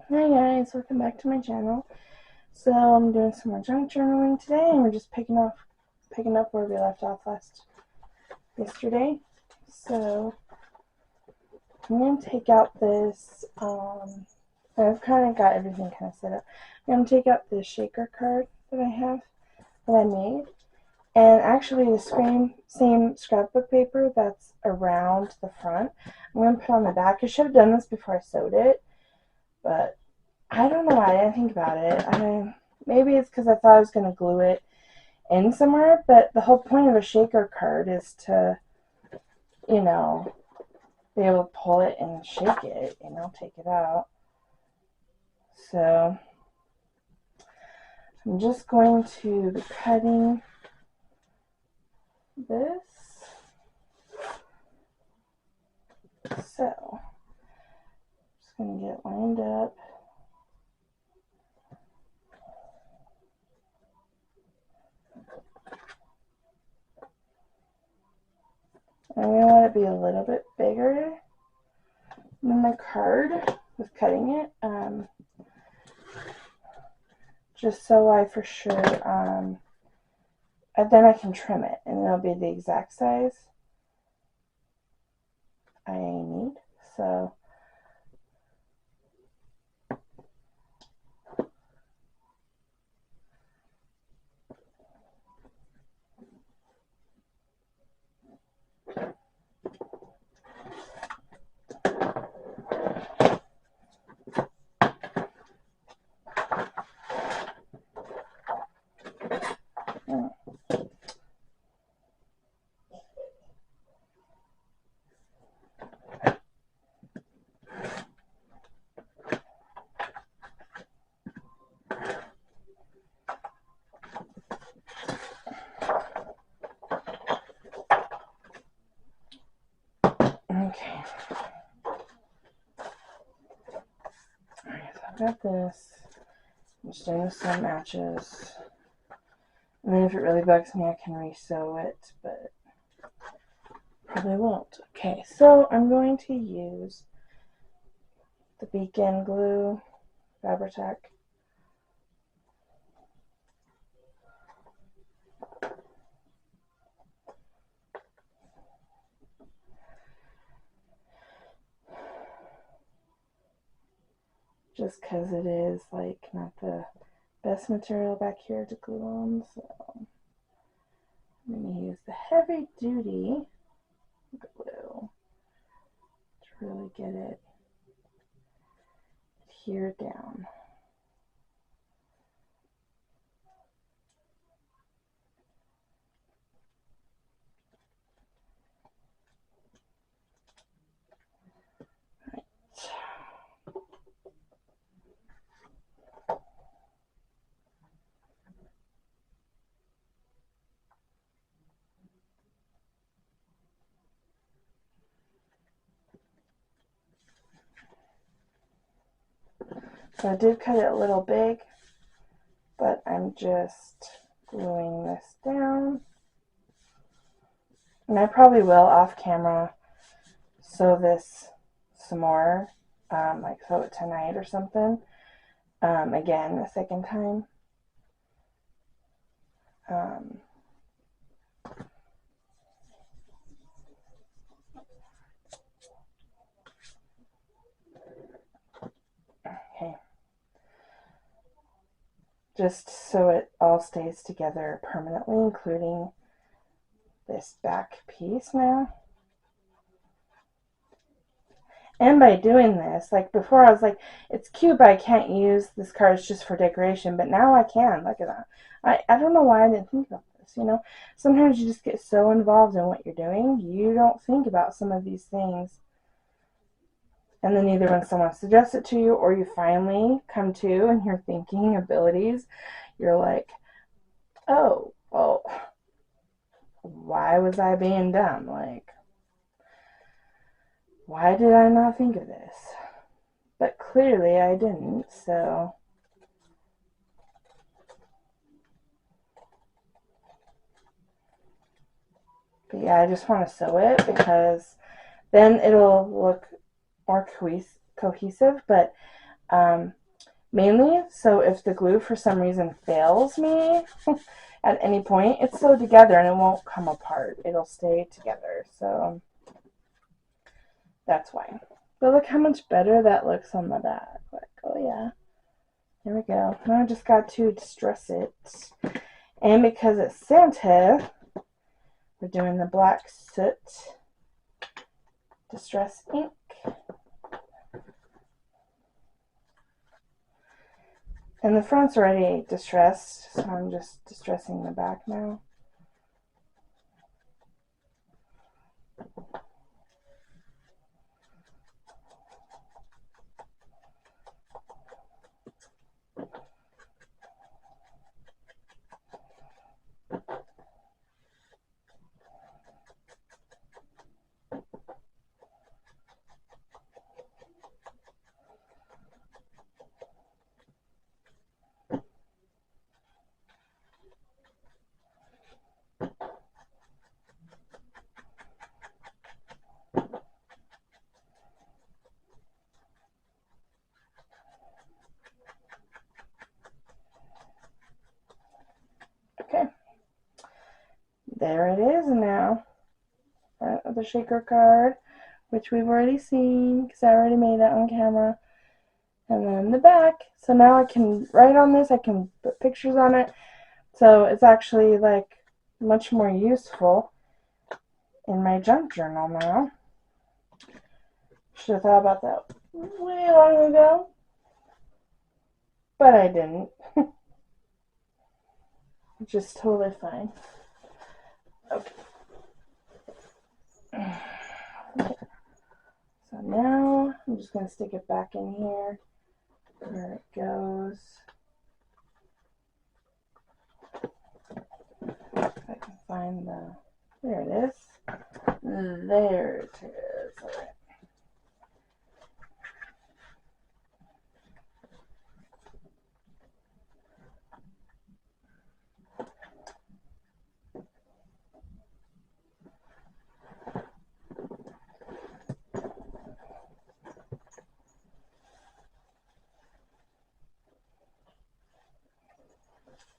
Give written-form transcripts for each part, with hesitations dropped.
Hi guys, welcome back to my channel. So I'm doing some more junk journaling today, and we're just picking up where we left off yesterday. So I'm gonna take out this. I've kind of got everything kind of set up. I'm gonna take out this shaker card that I made, and actually the same scrapbook paper that's around the front. I'm gonna put on the back. I should have done this before I sewed it, but I don't know why I didn't think about it. Maybe it's because I thought I was going to glue it in somewhere, but the whole point of a shaker card is to, you know, be able to pull it and shake it, take it out. So I'm just going to be cutting this. So just going to get it lined up. I'm going to let it be a little bit bigger than the card with cutting it, just so I for sure, and then I can trim it, and it'll be the exact size I need. So okay. Alright, so I've got this. I'm just doing the sew matches. And then if it really bugs me, I can re-sew it, but probably won't. Okay, so I'm going to use the Beacon glue, Fabri-Tac. Just because it is like not the best material back here to glue on, so I'm going to use the heavy duty glue to really get it adhered down. So I did cut it a little big, but I'm just gluing this down. And I probably will off camera sew this some more, like sew it tonight or something. Again, the second time. Okay. Just so it all stays together permanently, including this back piece now. And by doing this, like before I was like, it's cute, but I can't use this card, it's just for decoration. But now I can. Look at that. I don't know why I didn't think about this, Sometimes you just get so involved in what you're doing, you don't think about some of these things. And then either when someone suggests it to you or you finally come to and your thinking abilities, you're like, oh, well, why was I being dumb? Like, why did I not think of this? But clearly I didn't, so. But yeah, I just want to sew it because then it'll look more cohesive. But mainly so if the glue for some reason fails me at any point, it's sewed together and it won't come apart. It'll stay together. So that's why. But look how much better that looks on the back. Like, oh yeah. There we go. Now I just got to distress it. And because it's Santa, we're doing the black soot distress ink. And the front's already distressed, so I'm just distressing the back now. Okay, there it is now. The shaker card, which we've already seen because I already made that on camera. And then the back. So now I can write on this, I can put pictures on it. So it's actually like much more useful in my junk journal now. Should have thought about that way long ago, but I didn't. Which is totally fine. Okay. So now I'm just going to stick it back in here where it goes. If I can find the, there it is. There it is. All right.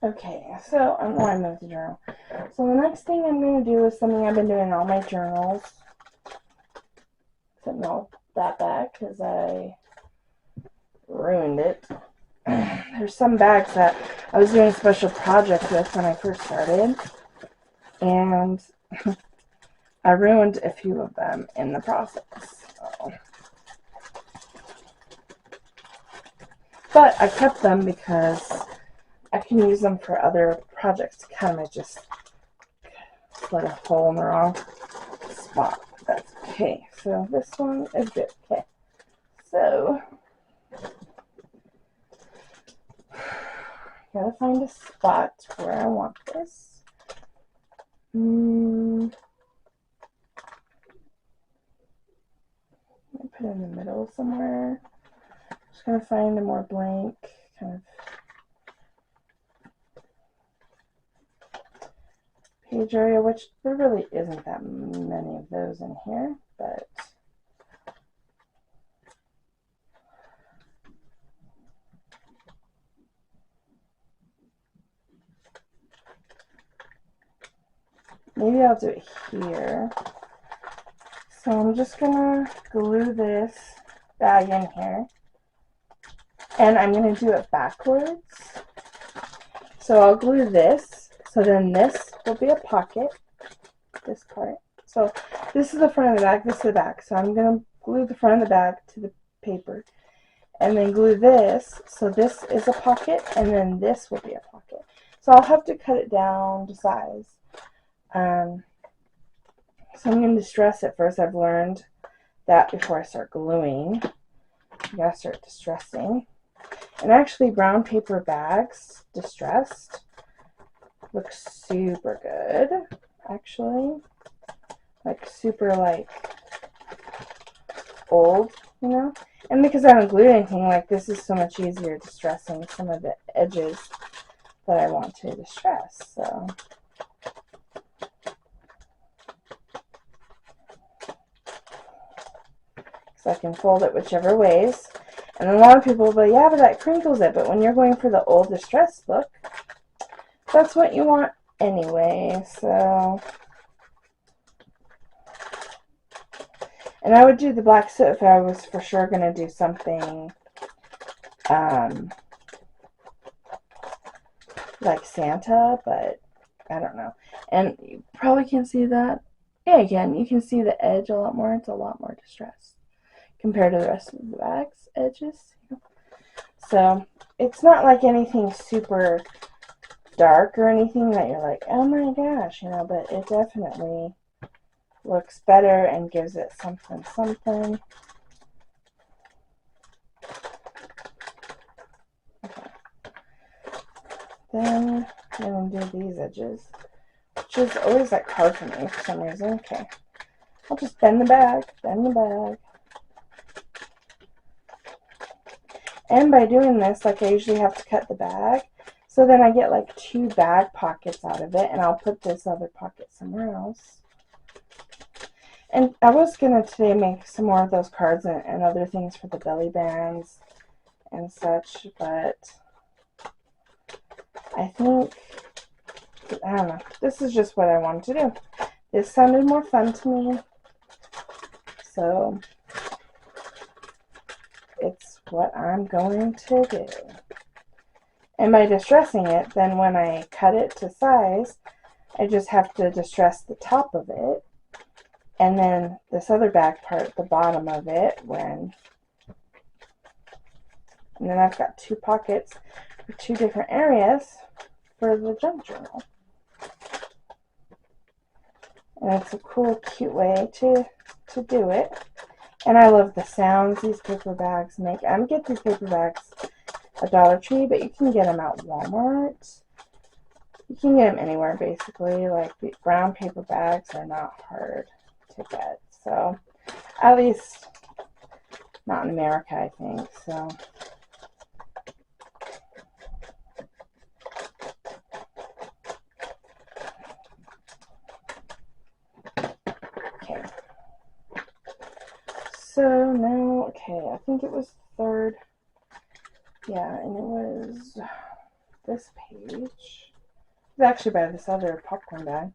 Okay, so I moved the journal. So the next thing I'm going to do is something I've been doing in all my journals. Except not that back because I ruined it. There's some bags that I was doing a special project with when I first started. And I ruined a few of them in the process. So. But I kept them because I can use them for other projects to kind of just let a hole in the wrong spot. That's okay. So this one is good. Okay. So gotta find a spot where I want this. I'll put it in the middle somewhere. Just gonna find a more blank kind of page area, which there really isn't that many of those in here, but maybe I'll do it here. So I'm just gonna glue this bag in here, and I'm gonna do it backwards. So I'll glue this, so then this will be a pocket, this part. So this is the front of the bag, this is the back. So I'm gonna glue the front of the bag to the paper, and then glue this, so this is a pocket, and then this will be a pocket. So I'll have to cut it down to size. So I'm going to distress it first. I've learned that before I start gluing, you gotta start distressing. And actually, brown paper bags distressed look super good. Actually, like super like old, you know. And because I haven't glued anything, like this is so much easier distressing some of the edges that I want to distress. So. So I can fold it whichever ways. And a lot of people will be, yeah, but that crinkles it. But when you're going for the old distressed look, that's what you want anyway. So, and I would do the black soot if I was for sure going to do something like Santa, but I don't know. And you probably can see that. Yeah, again, you can see the edge a lot more. It's a lot more distressed compared to the rest of the bag's edges. So it's not like anything super dark or anything that you're like, oh my gosh, but it definitely looks better and gives it something. Okay. Then I'm going to do these edges, which is always like hard for me for some reason. Okay. I'll just bend the bag. And by doing this, like, I usually have to cut the bag. So then I get like 2 bag pockets out of it, and I'll put this other pocket somewhere else. And I was going to today make some more of those cards and other things for the belly bands and such, but I think, I don't know, this is just what I wanted to do. This sounded more fun to me, so it's what I'm going to do. And by distressing it, then when I cut it to size, I just have to distress the top of it, and then this other back part, the bottom of it, and then I've got 2 pockets for 2 different areas for the junk journal. And it's a cool, cute way to do it. And I love the sounds these paper bags make. I get these paper bags at Dollar Tree, but you can get them at Walmart. You can get them anywhere, basically. Like, the brown paper bags are not hard to get. So, at least not in America, I think. So, okay. So now, okay, I think it was the 3rd. Yeah, and it was this page. It was actually by this other popcorn bag.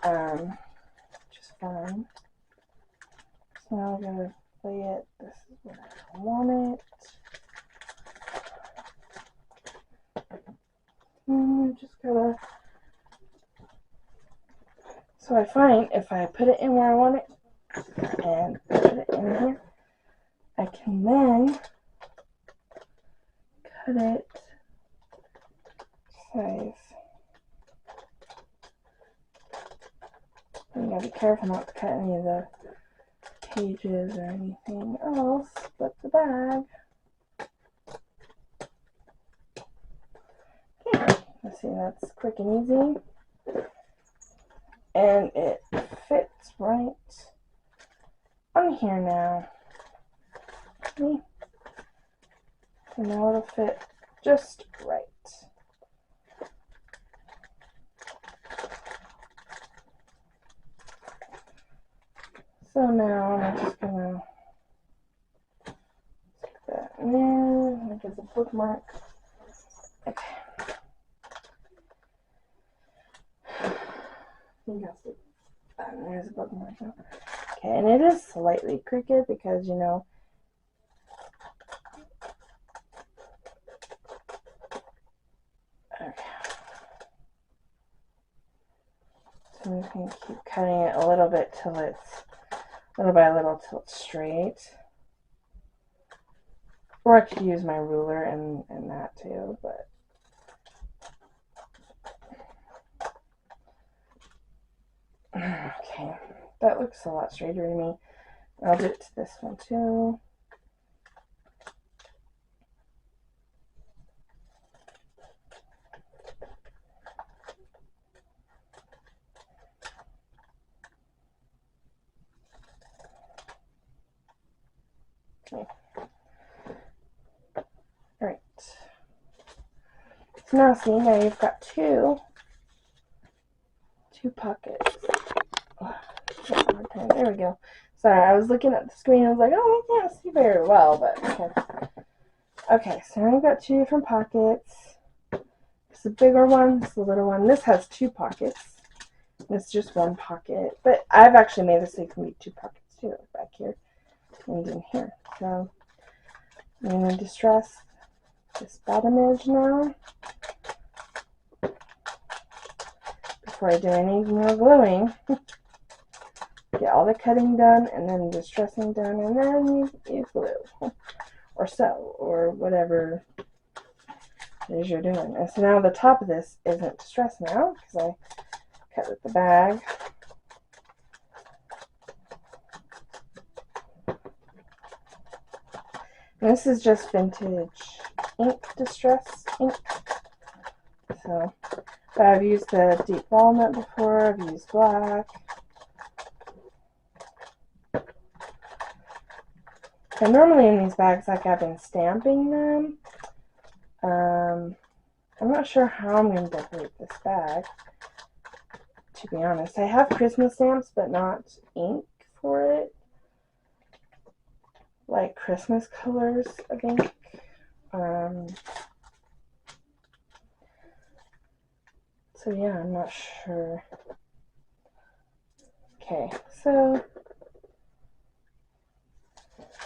Which is fun. So now I'm gonna lay it. This is where I want it. Just gotta. So I find if I put it in where I want it and put it in here, I can then cut it size. You gotta be careful not to cut any of the pages or anything else but the bag. Okay, let's see, that's quick and easy. And it fits right on here now. See? So now it'll fit just right. So now I'm just gonna stick that in there, make it a bookmark. Okay. There's a bookmark now. Okay, and it is slightly crooked because, okay. So I'm just going to keep cutting it a little bit till it's, little by little till it's straight. Or I could use my ruler and that too, but. Okay, that looks a lot straighter to me. I'll do it to this one too. Okay. Alright. So now see, now you've got two pockets. There we go. Sorry, I was looking at the screen. I was like, oh, I can't see very well, but okay. Okay, so now I've got two different pockets. It's the bigger one, it's the little one. This has two pockets. This is just one pocket. But I've actually made this so you can be two pockets too, like back here and in here. So I'm going to distress this bottom edge now before I do any more gluing. Get all the cutting done and then distressing done, and then you glue or sew or whatever it is you're doing. And so now the top of this isn't distressed now because I cut with the bag. And this is just vintage ink, distress ink. So, but I've used the deep walnut before, I've used black. And normally in these bags, like I've been stamping them. I'm not sure how I'm going to decorate this bag, to be honest. I have Christmas stamps, but not ink for it. Like Christmas colors of ink. So yeah, I'm not sure. Okay, so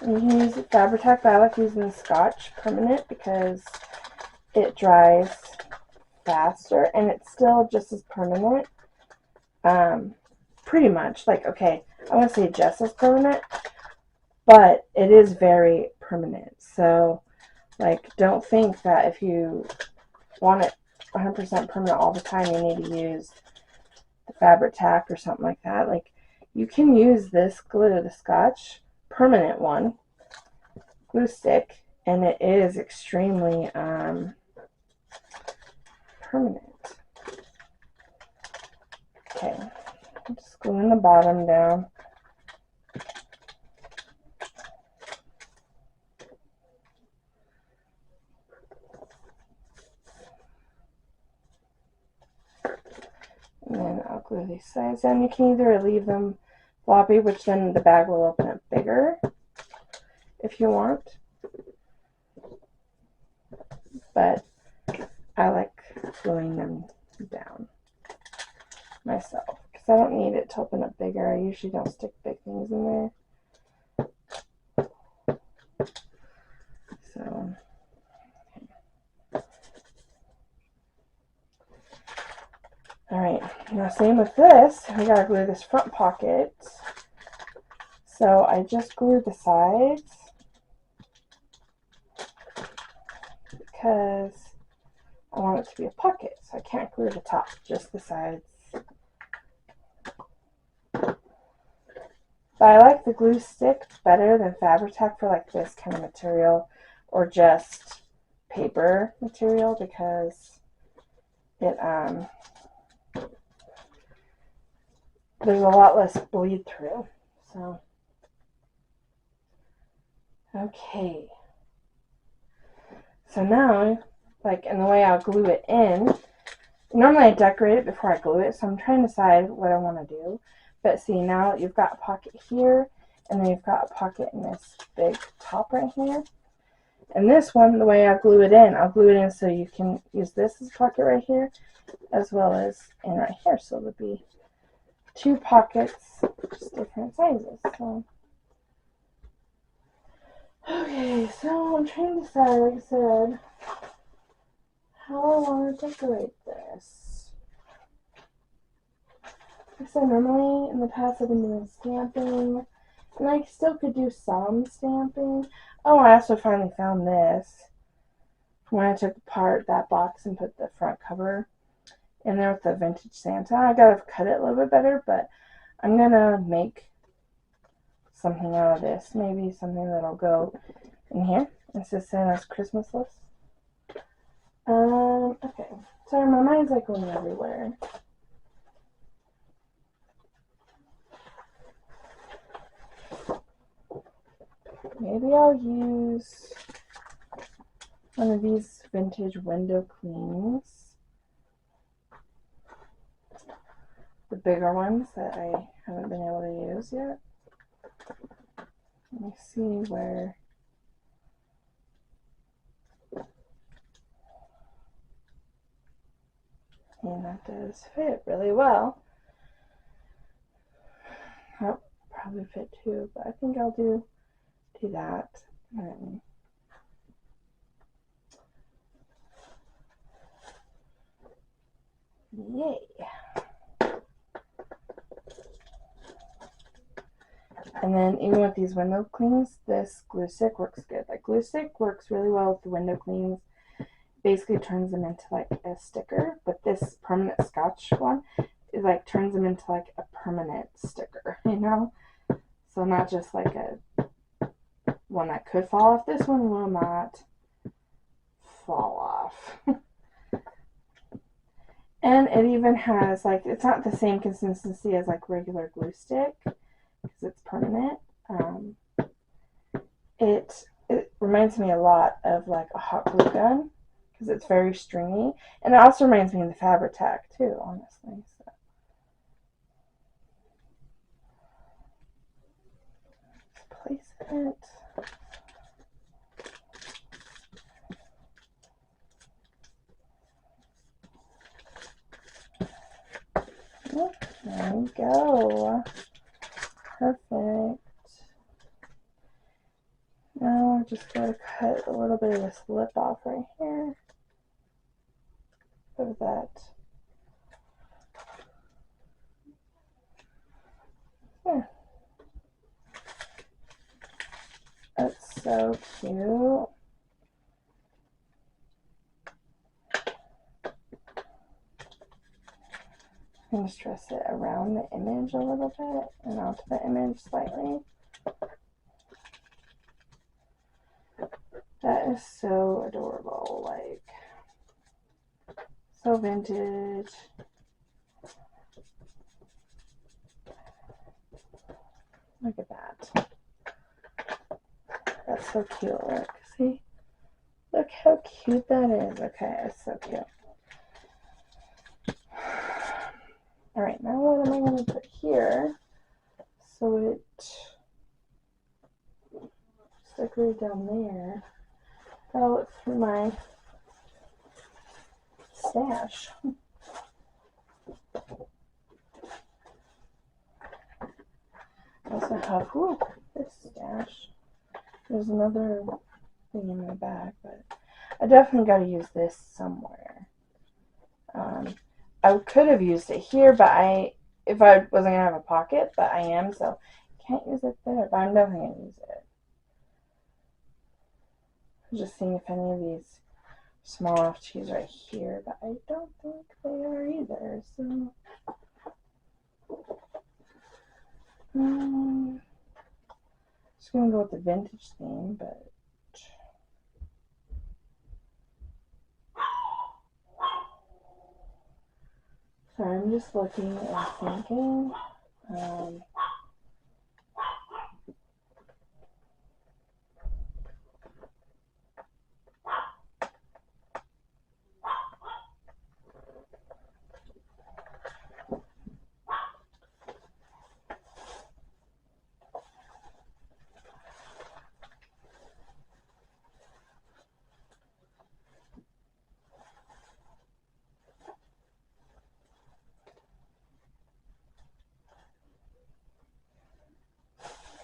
you can use Fabri-Tac, but I like using Scotch Permanent because it dries faster and it's still just as permanent. Pretty much, like, okay, I wouldn't say just as permanent, but it is very permanent. So, like, don't think that if you want it 100% permanent all the time, you need to use the Fabri-Tac or something like that. Like, you can use this glue, the Scotch Permanent one, glue stick, and it is extremely permanent. Okay, I'm just gluing the bottom down. And then I'll glue these sides down. You can either leave them floppy, which then the bag will open up bigger if you want. But I like gluing them down myself because I don't need it to open up bigger. I usually don't stick big things in there. So, alright, now same with this. We gotta glue this front pocket. So I just glued the sides because I want it to be a pocket, so I can't glue the top, just the sides. But I like the glue stick better than Fabri-Tac for like this kind of material or just paper material because it there's a lot less bleed through. So okay. So now, like, in the way I'll glue it in, normally I decorate it before I glue it, so I'm trying to decide what I want to do. But see, now you've got a pocket here, and then you've got a pocket in this big top right here. And this one, the way I glue it in so you can use this as a pocket right here, as well as in right here. So there'll be two pockets, just different sizes. So. Okay, so I'm trying to decide, like I said, how I want to decorate this. Like I said, normally in the past I've been doing stamping, and I still could do some stamping. Oh, I also finally found this when I took apart that box and put the front cover in there with the vintage Santa. I gotta cut it a little bit better, but I'm gonna make something out of this. Maybe something that'll go in here. This is Santa's Christmas list. Okay. Sorry, my mind's like going everywhere. Maybe I'll use one of these vintage window cleans. The bigger ones that I haven't been able to use yet. Let me see where that does fit really well. That'll probably fit too, but I think I'll do that. And yay! And then even with these window cleans, this glue stick works good. Like, glue stick works really well with the window cleans. Basically turns them into like a sticker, but this permanent Scotch one is like turns them into like a permanent sticker, you know? So not just like a one that could fall off. This one will not fall off. And it even has like, it's not the same consistency as like regular glue stick because it's permanent. It reminds me a lot of like a hot glue gun because it's very stringy, and it also reminds me of the Fabri-Tac too, honestly. So let's place it. There we go. Perfect. Now I'm just going to cut a little bit of this lip off right here of that. Yeah. That's so cute. I'm going to stress it around the image a little bit and onto the image slightly. That is so adorable, like, so vintage. Look at that. That's so cute. Look, see? Look how cute that is. Okay, it's so cute. Alright, now what am I going to put here so it stickers down there? Gotta look through my stash. I also have this stash. There's another thing in my bag, but I definitely got to use this somewhere. I could have used it here, but if I wasn't going to have a pocket, but I am, so I can't use it there, but I'm definitely going to use it. I'm just seeing if any of these small enough to use right here, but I don't think they are either, so just going to go with the vintage theme, but so I'm just looking and thinking.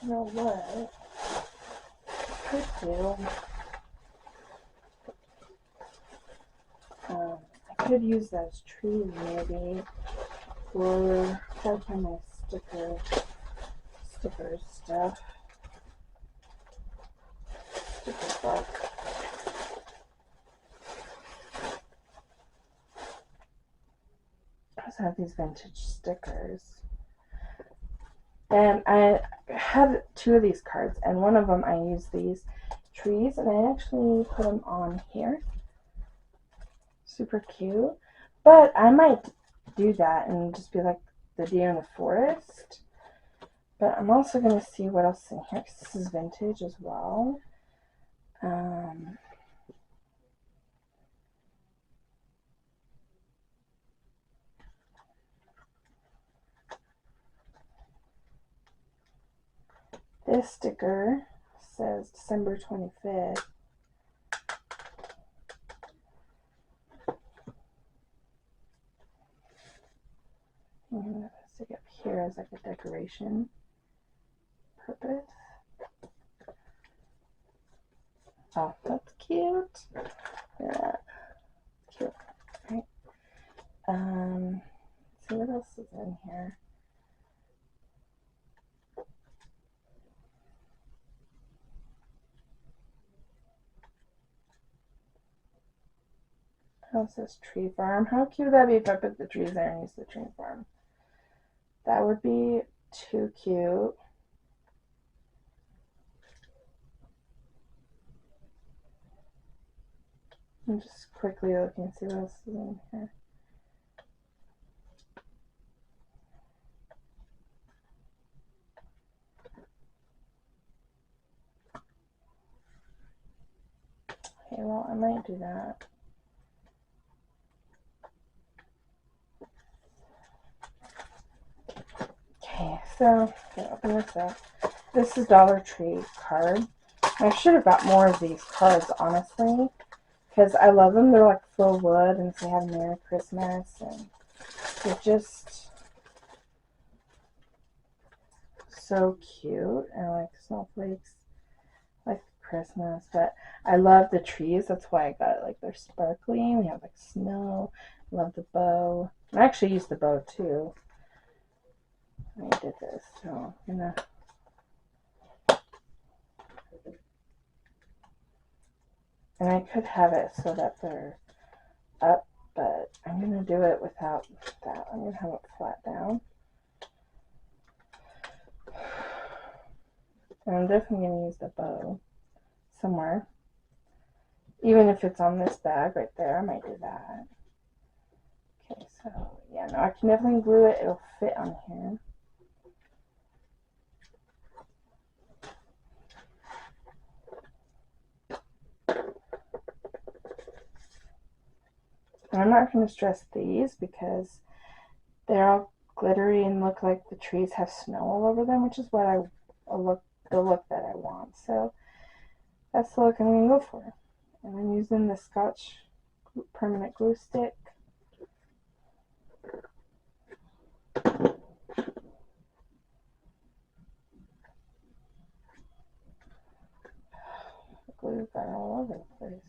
You know what? I could do. I could use those trees maybe for my sticker stuff. Sticker book. I also have these vintage stickers. And I had 2 of these cards, and one of them I used these trees, and I actually put them on here. Super cute. But I might do that and just be like the deer in the forest. But I'm also going to see what else is in here, because this is vintage as well. This sticker says December 25th. here as like a decoration purpose. Oh, that's cute. Look at that. Cute. Right. Let's see what else is in here. How's this tree farm? How cute would that be if I put the trees there and use the tree farm? That would be too cute. I'm just quickly looking to see what else is in here. Okay, well, I might do that. Okay, so open this up. This is Dollar Tree card. I should have got more of these cards, honestly, because I love them. They're like faux wood, and they have Merry Christmas, and they're just so cute. And like snowflakes, like Christmas. But I love the trees. That's why I got it. Like they're sparkly. We have like snow. I love the bow. I actually used the bow too. I did this, so I'm gonna. And I could have it so that they're up, but I'm going to do it without that. I'm going to have it flat down. And I'm definitely going to use the bow somewhere. Even if it's on this bag right there, I might do that. Okay, so yeah, no, I can definitely glue it. It'll fit on here. And I'm not going to stress these because they're all glittery and look like the trees have snow all over them, which is what the look that I want. So that's the look I'm going to go for. And I'm using the Scotch permanent glue stick. The glue got all over the place.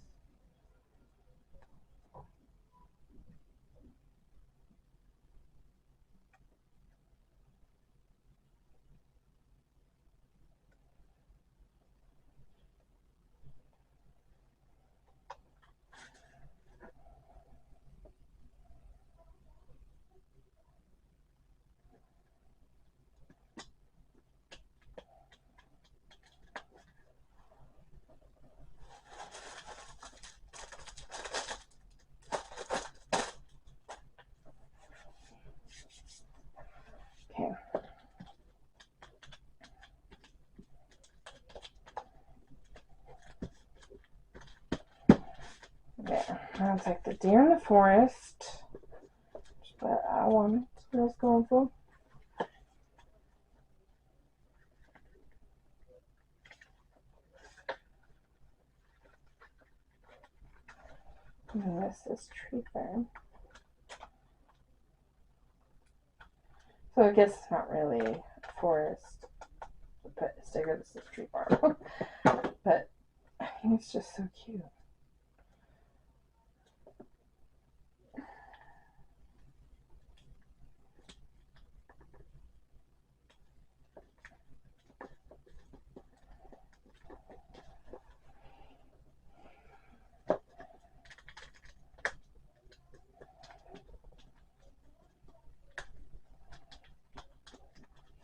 Okay. There. Now it's like the deer in the forest. But I wanted what I was going for. And this is tree farm. So I guess it's not really a forest. But it's bigger. This is tree farm. But I think it's just so cute.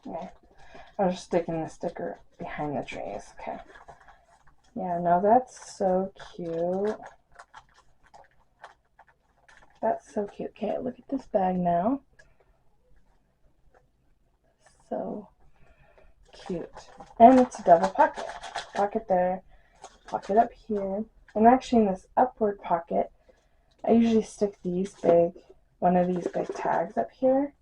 Okay. I was just sticking the sticker behind the trees. Okay. Yeah, no, that's so cute. That's so cute. Okay, look at this bag now. So cute. And it's a double pocket. Pocket there, pocket up here. And actually in this upward pocket, I usually stick one of these big tags up here.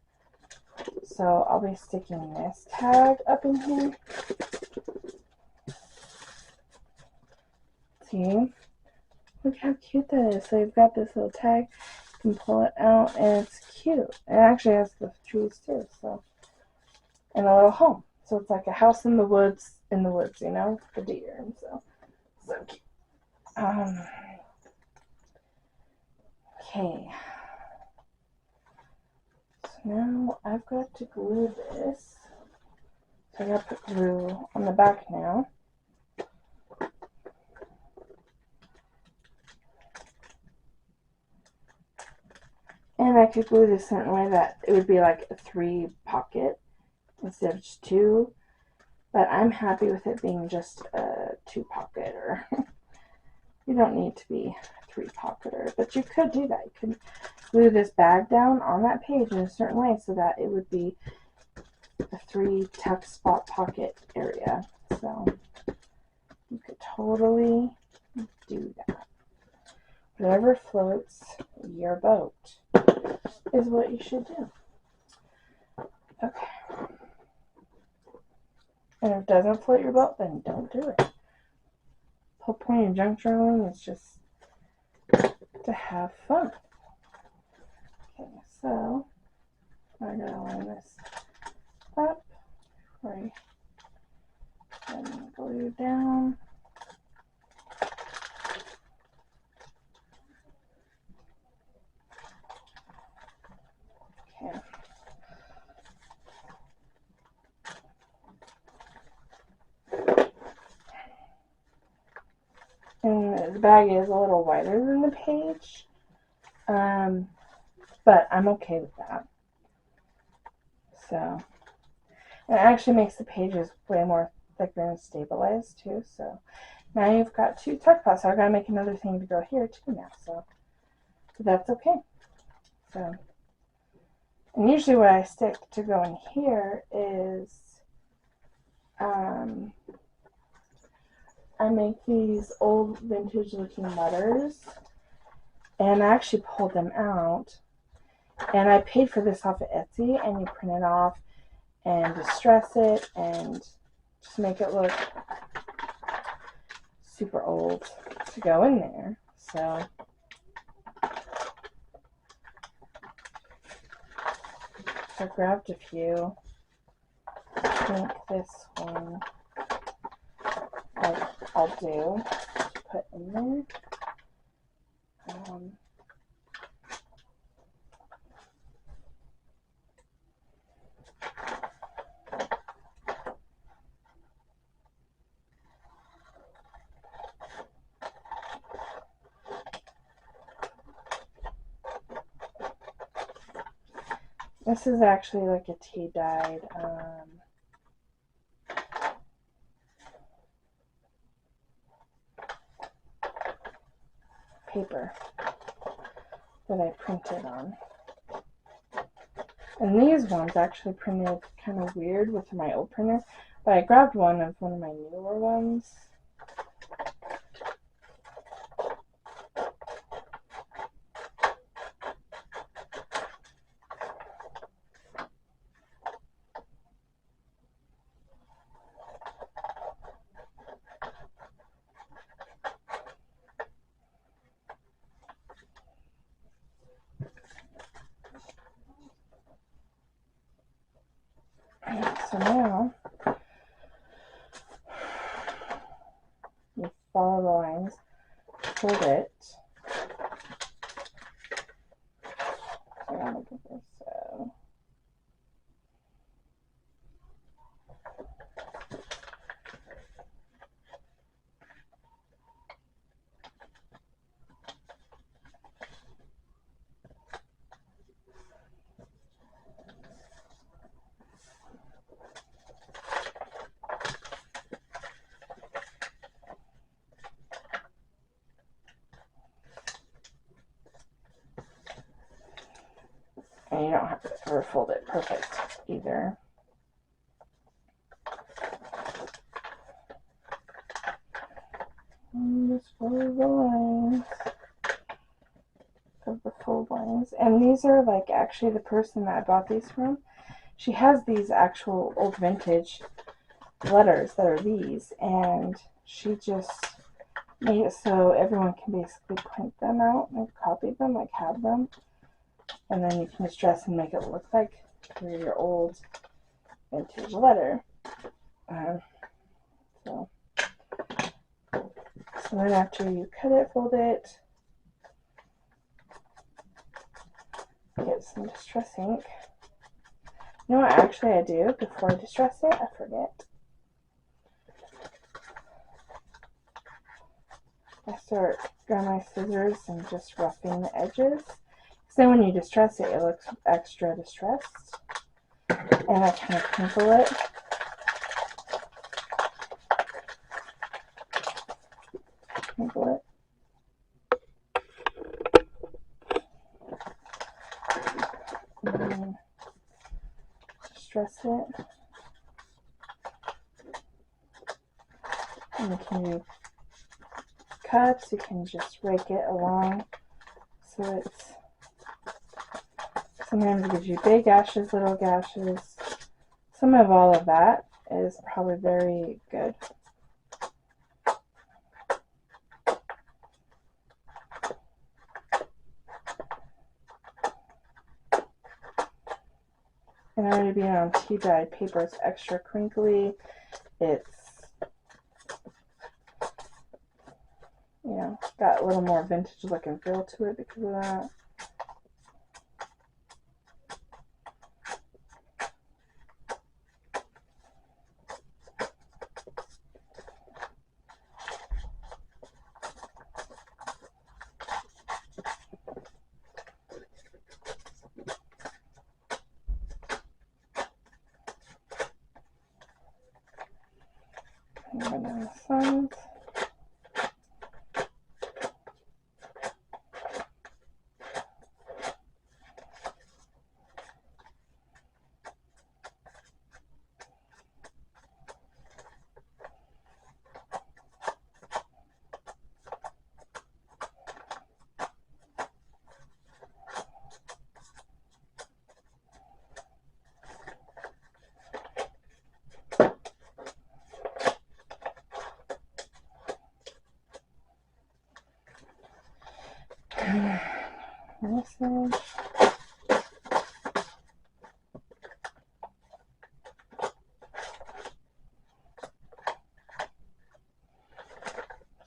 So I'll be sticking this tag up in here. See? Look how cute that is. So you've got this little tag. You can pull it out and it's cute. It actually has the trees too. So and a little home. So it's like a house in the woods, you know, the deer, and so cute. Okay. So now I've got to glue this. So I gotta put glue on the back now. And I could glue this a certain way that it would be like a 3 pocket instead of just 2. But I'm happy with it being just a 2 pocket, or you don't need to be 3 pocketer, but you could do that. You could glue this bag down on that page in a certain way so that it would be a 3 tuck spot pocket area. So you could totally do that. Whatever floats your boat is what you should do. Okay. And if it doesn't float your boat, then don't do it. The whole point of junk journaling is just to have fun. Okay, so I'm going to line this up right and glue down. Okay. And the bag is a little wider than the page, but I'm okay with that. So, and it actually makes the pages way more thicker and stabilized too. So now you've got 2 tuck spots. So I've got to make another thing to go here too now. So that's okay. So, and usually what I stick to go in here is I make these old vintage looking letters, and I actually pulled them out, and I paid for this off of Etsy, and you print it off and distress it and just make it look super old to go in there. So I grabbed a few. I think this one I'll do to put in there. This is actually like a tea-dyed paper that I printed on. And these ones actually printed kind of weird with my old printer, but I grabbed one of my newer ones. So now you follow the lines, hold it. I gotta look at this. So and you don't have to ever fold it perfect either. And just follow the lines of the fold lines. And these are like actually the person that I bought these from. She has these actual old vintage letters that are these, and she just made it so everyone can basically print them out and copy them, like have them, and then you can just dress and make it look like your old vintage letter. So then after you cut it, fold it, get some distress ink. You know what actually I do before I distress it? I forget. I start grabbing my scissors and just roughing the edges. So then when you distress it, it looks extra distressed. And I kind of crinkle it. Crinkle it. And then distress it. And you can do cuts, you can just rake it along so it's, sometimes it gives you big gashes, little gashes. Some of all of that is probably very good. And already being on tea dyed paper, it's extra crinkly. It's, you know, got a little more vintage look and feel to it because of that. Banana suns. Message.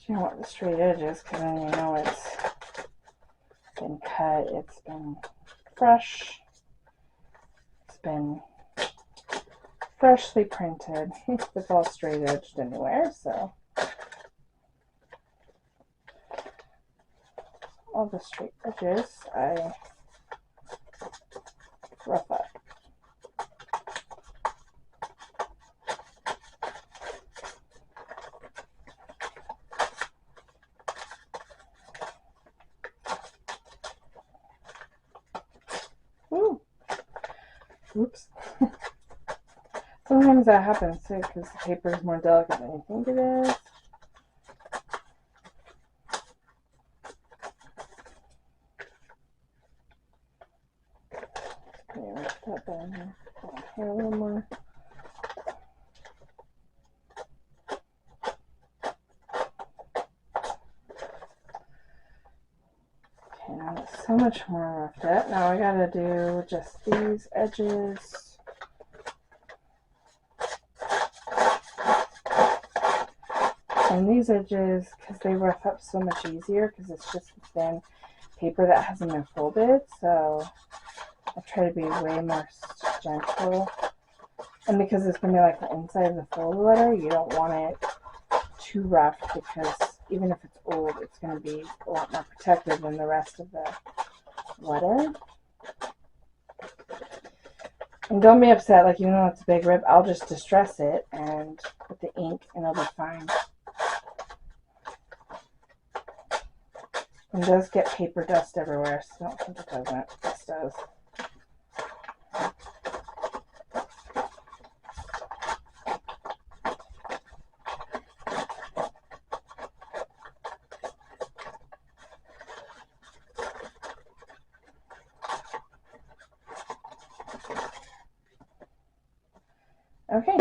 You don't want the straight edges because then you know it's been cut, it's been fresh, it's been freshly printed. It's all straight edged anywhere, so all the straight edges I rough up. Ooh. Oops. Sometimes that happens too because the paper is more delicate than you think it is. Okay, put that down here. Here a little more. Okay, now it's so much more roughed up. Now I gotta do just these edges. And these edges, because they rough up so much easier because it's just thin paper that hasn't been folded, so I try to be way more gentle. And because it's going to be like the inside of the folded letter, you don't want it too rough because even if it's old, it's going to be a lot more protected than the rest of the letter. And don't be upset, like even though it's a big rip, I'll just distress it and put the ink and it'll be fine. It does get paper dust everywhere, so don't think it doesn't. This does. Okay.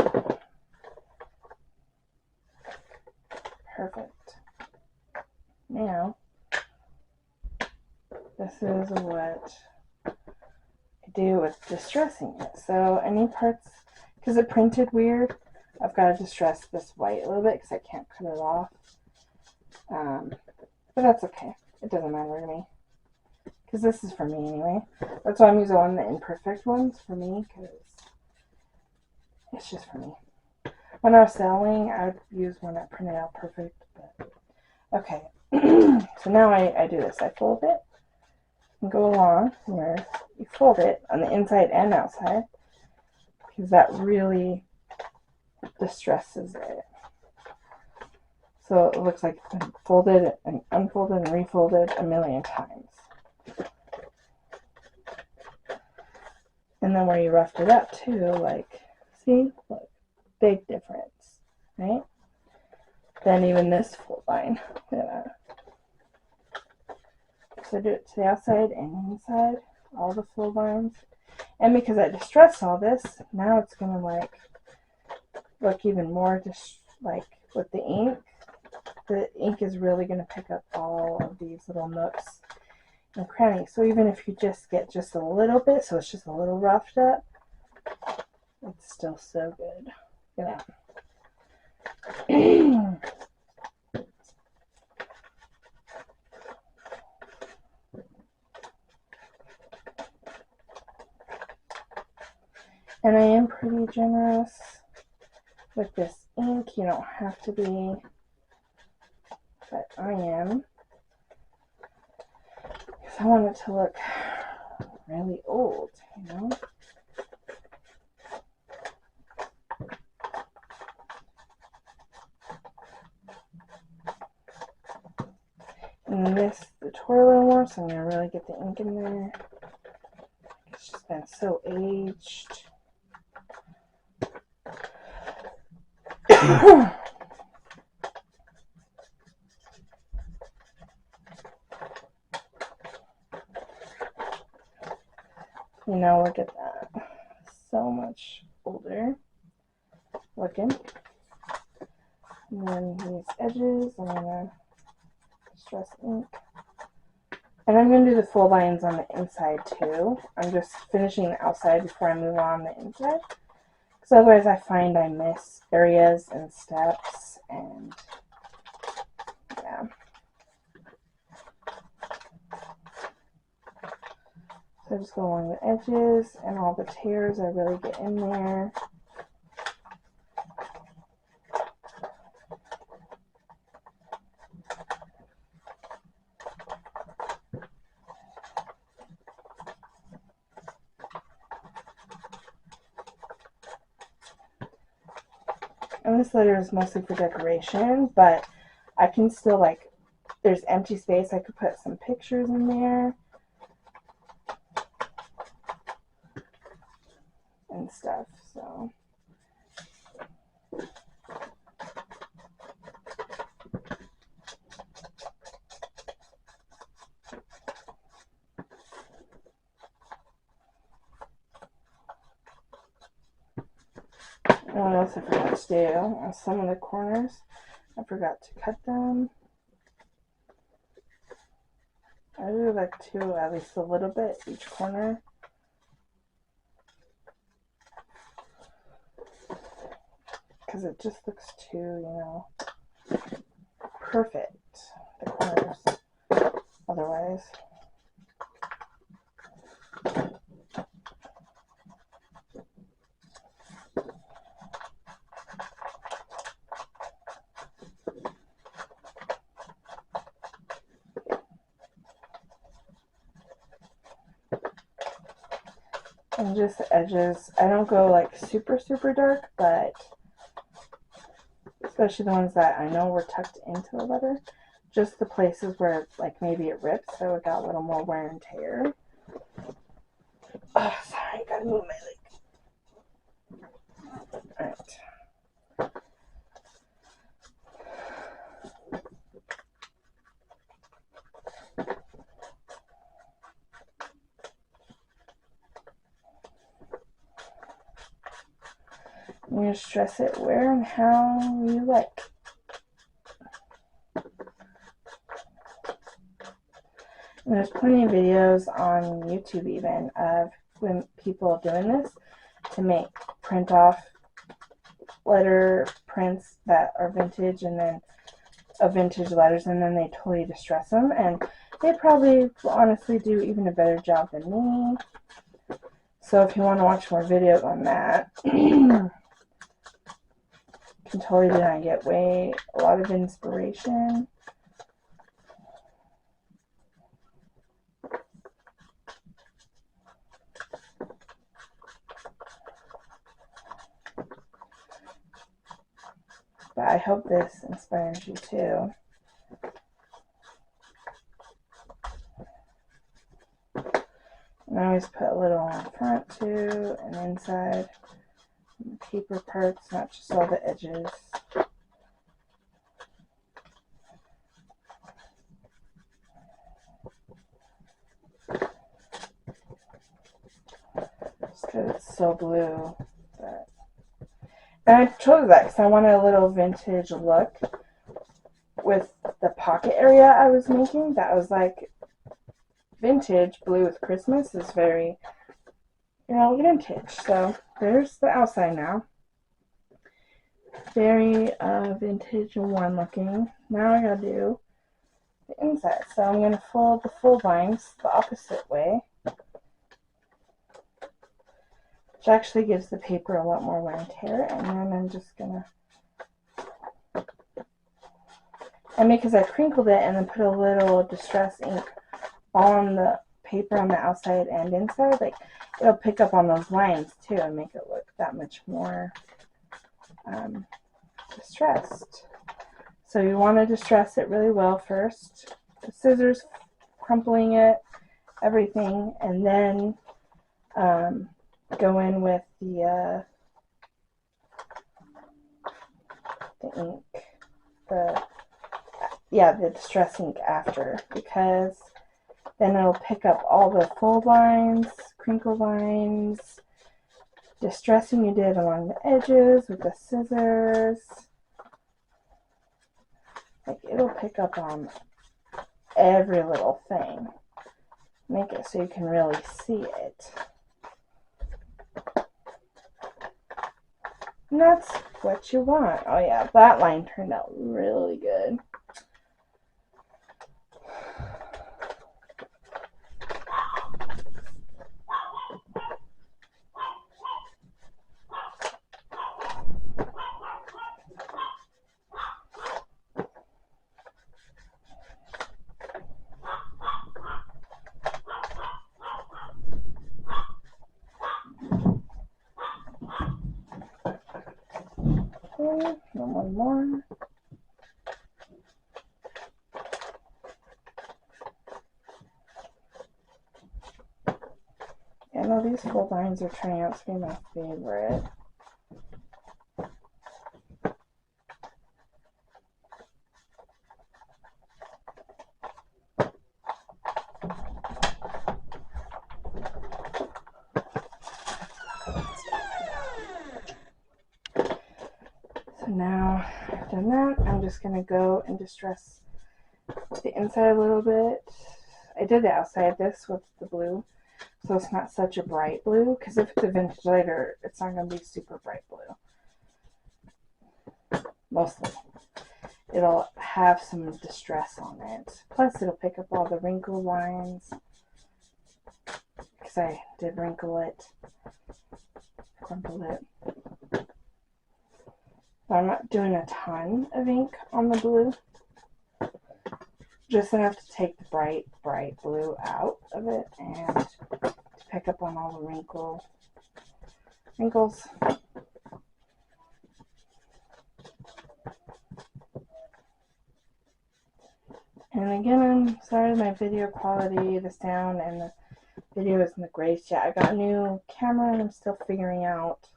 Perfect. Now, this is what I do with distressing it. So any parts, because it printed weird, I've got to distress this white a little bit because I can't cut it off. But that's okay. It doesn't matter to me. Because this is for me anyway. That's why I'm using one of the imperfect ones for me, because it's just for me. When I was selling, I would use one that printed out perfect. But okay. So now I do this. I fold it and go along where you fold it on the inside and outside, because that really distresses it. So it looks like it's been folded and unfolded and refolded a million times. And then where you roughed it up too, like, see, look, big difference, right? Then even this fold line, look at that. So I do it to the outside and inside, all the fold lines. And because I distressed all this, now it's gonna like look even more just like with the ink. The ink is really going to pick up all of these little nooks and crannies. So even if you just get just a little bit, so it's just a little roughed up, it's still so good. Look at that. And I am pretty generous with this ink. You don't have to be, but I am, because I want it to look really old, you know? And this, the tutorial a little more, so I'm going to really get the ink in there. It's just been so aged. You know, look at that. So much older looking. And then these edges, I'm going to distress ink. And I'm going to do the fold lines on the inside too. I'm just finishing the outside before I move on the inside. Because otherwise I find I miss areas and steps, and yeah. So I just go along the edges, and all the tears I really get in there. And this letter is mostly for decoration, but I can still, like, there's empty space. I could put some pictures in there and stuff, so. And what else I forgot to do on some of the corners, I forgot to cut them. I do like to at least a little bit each corner. Because it just looks too, you know, perfect, the corners, otherwise. And just the edges, I don't go like super dark, but especially the ones that I know were tucked into the leather, just the places where like maybe it rips, so it got a little more wear and tear. Oh, sorry, gotta move my leg. Alright. I'm going to stress it where and how you like. And there's plenty of videos on YouTube even of when people doing this to make print off letter prints that are vintage and then vintage letters, and then they totally distress them, and they probably honestly do even a better job than me. So if you want to watch more videos on that, you can totally do that and get a lot of inspiration. But I hope this inspires you too. And I always put a little on front too, and inside the paper parts, not just all the edges. Just because it's so blue. But... and I chose that because I wanted a little vintage look with the pocket area I was making. That was like vintage blue with Christmas is very, vintage. So there's the outside now. Very vintage and warm looking. Now I gotta do the inside. So I'm gonna fold the full lines the opposite way, which actually gives the paper a lot more wear and tear. And then I'm just gonna, and because I crinkled it and then put a little distress ink on the paper on the outside and inside, like it'll pick up on those lines too and make it look that much more distressed. So you want to distress it really well first, the scissors, crumpling it, everything, and then go in with the ink, the distress ink after, because then it'll pick up all the fold lines, crinkle lines, distressing you did along the edges with the scissors. Like, it'll pick up on every little thing. Make it so you can really see it. And that's what you want. Oh yeah, that line turned out really good. Okay, and one more. I know these full lines are turning out to be my favorite. So now I've done that, I'm just going to go and distress the inside a little bit. I did the outside this with the blue, so it's not such a bright blue, because if it's a vintage lighter, it's not going to be super bright blue. Mostly. It'll have some distress on it. Plus, it'll pick up all the wrinkle lines, because I did wrinkle it, crumple it. I'm not doing a ton of ink on the blue. Just enough to take the bright blue out of it and to pick up on all the wrinkles. And again, I'm sorry my video quality, the sound, and the video isn't the greatest yet. I got a new camera and I'm still figuring out.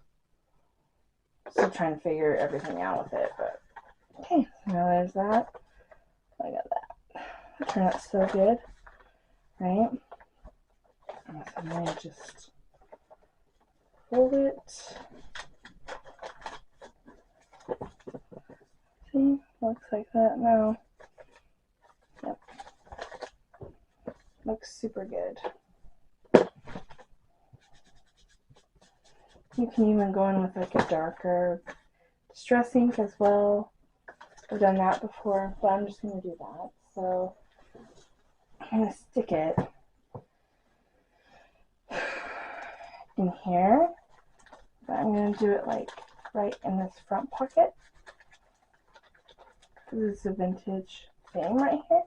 Still trying to figure everything out with it, but okay, now there's that. I got that. It turned out so good, right? And so now you just fold it. See, looks like that now. Yep, looks super good. You can even go in with like a darker stress ink as well. I've done that before, but I'm just going to do that. So I'm going to stick it in here, but I'm going to do it like right in this front pocket. This is a vintage thing right here.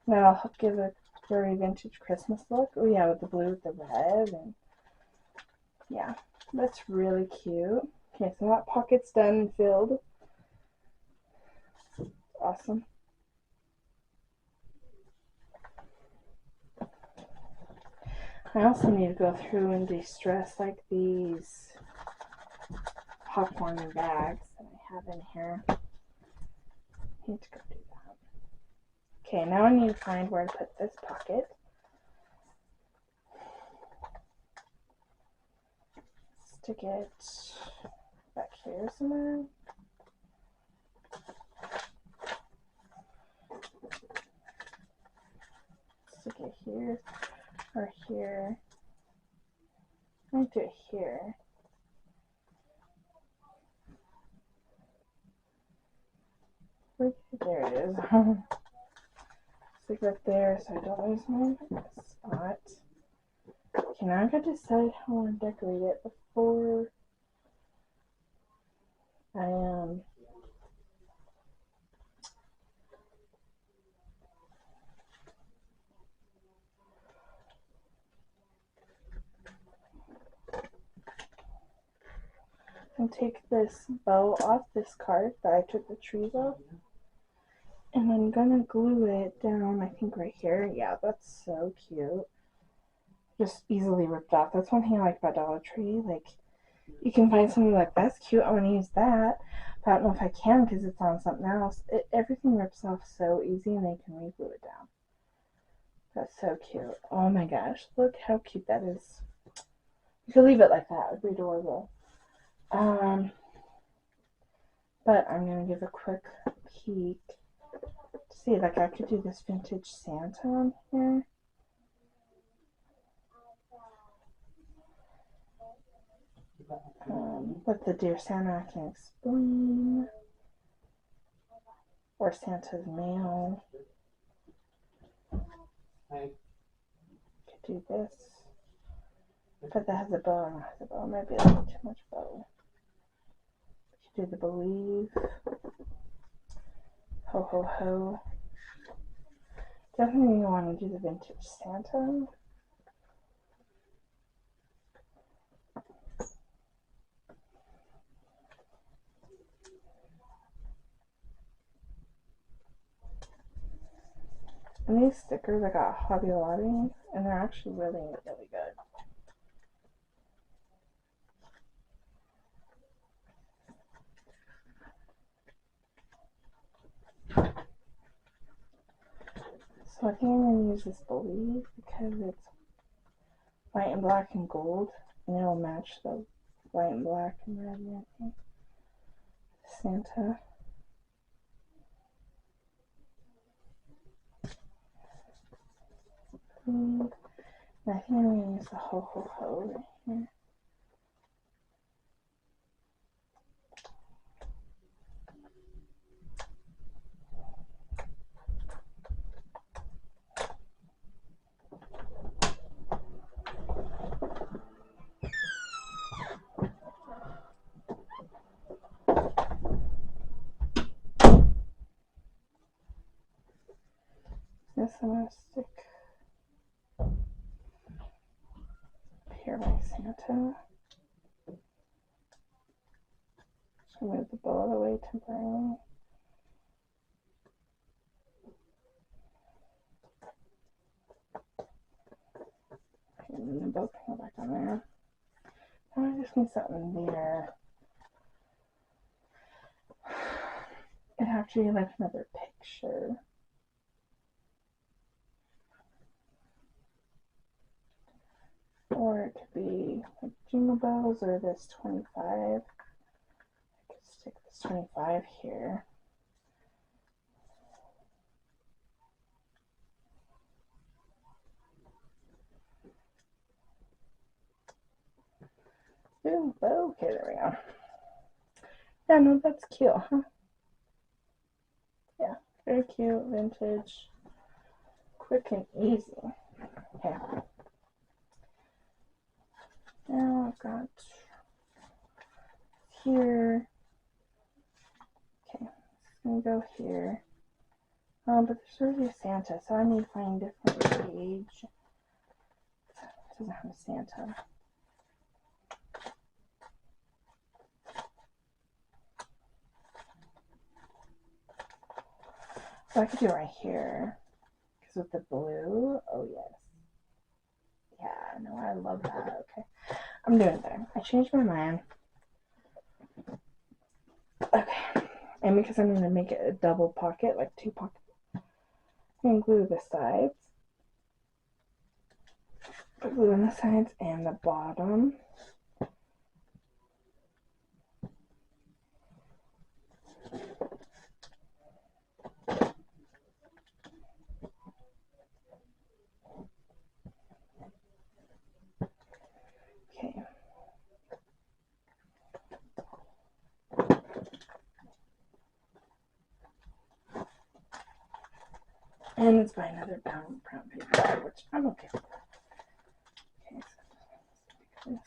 And that'll give a very vintage Christmas look. Oh yeah, with the blue with the red, and yeah, that's really cute. Okay, so that pocket's done and filled. Awesome. I also need to go through and de-stress like these popcorn bags that I have in here. I need to go do that. Okay, now I need to find where to put this pocket. Stick it back here somewhere. Stick it here or here. I might do it here. There it is. Stick it right there so I don't lose my spot. Okay, now I've got to decide how I want to decorate it before I and take this bow off this card that I took the trees off, and I'm gonna glue it down, I think right here. Yeah, that's so cute. Just easily ripped off. That's one thing I like about Dollar Tree. Like, you can find something like, that's cute, I want to use that, but I don't know if I can because it's on something else. Everything rips off so easy, and they can re-glue it down. That's so cute. Oh my gosh, look how cute that is. You could leave it like that. It would be adorable. But I'm going to give a quick peek to see, like, I could do this vintage Santa on here. But the Dear Santa I can explain. Or Santa's mail. Could do this. But that has a bow and has a bow. Might be a little too much bow. Could do the believe. Ho ho ho. Definitely want to do the vintage Santa. And these stickers I got Hobby Lobby, and they're actually really, really good. So I think I'm going to use this believe because it's white and black and gold, and it'll match the white and black and red and everything. Santa. And I think I'm going to use the ho ho ho right here. This I'm going to stick here by Santa. Just move the bow out of the way temporarily. And the bow can go back on there. Now I just need something there. It'd have to be like another picture. Or it could be like Jingle Bells or this 25. I could stick this 25 here. Ooh, okay, there we go. Yeah, no, that's cute, huh? Yeah, very cute, vintage, quick and easy. Okay. Now I've got here. Okay, it's gonna go here. But there's already a Santa, so I need to find a different page. It doesn't have a Santa. So I could do it right here. Because with the blue, oh yes. Yeah, no, I love that. Okay, I'm doing it there. I changed my mind. Okay, and because I'm going to make it a double pocket, like 2 pockets, I'm going to glue the sides. Put glue on the sides and the bottom. Okay. And let's buy another brown paper, which I'm okay with. Okay, so this.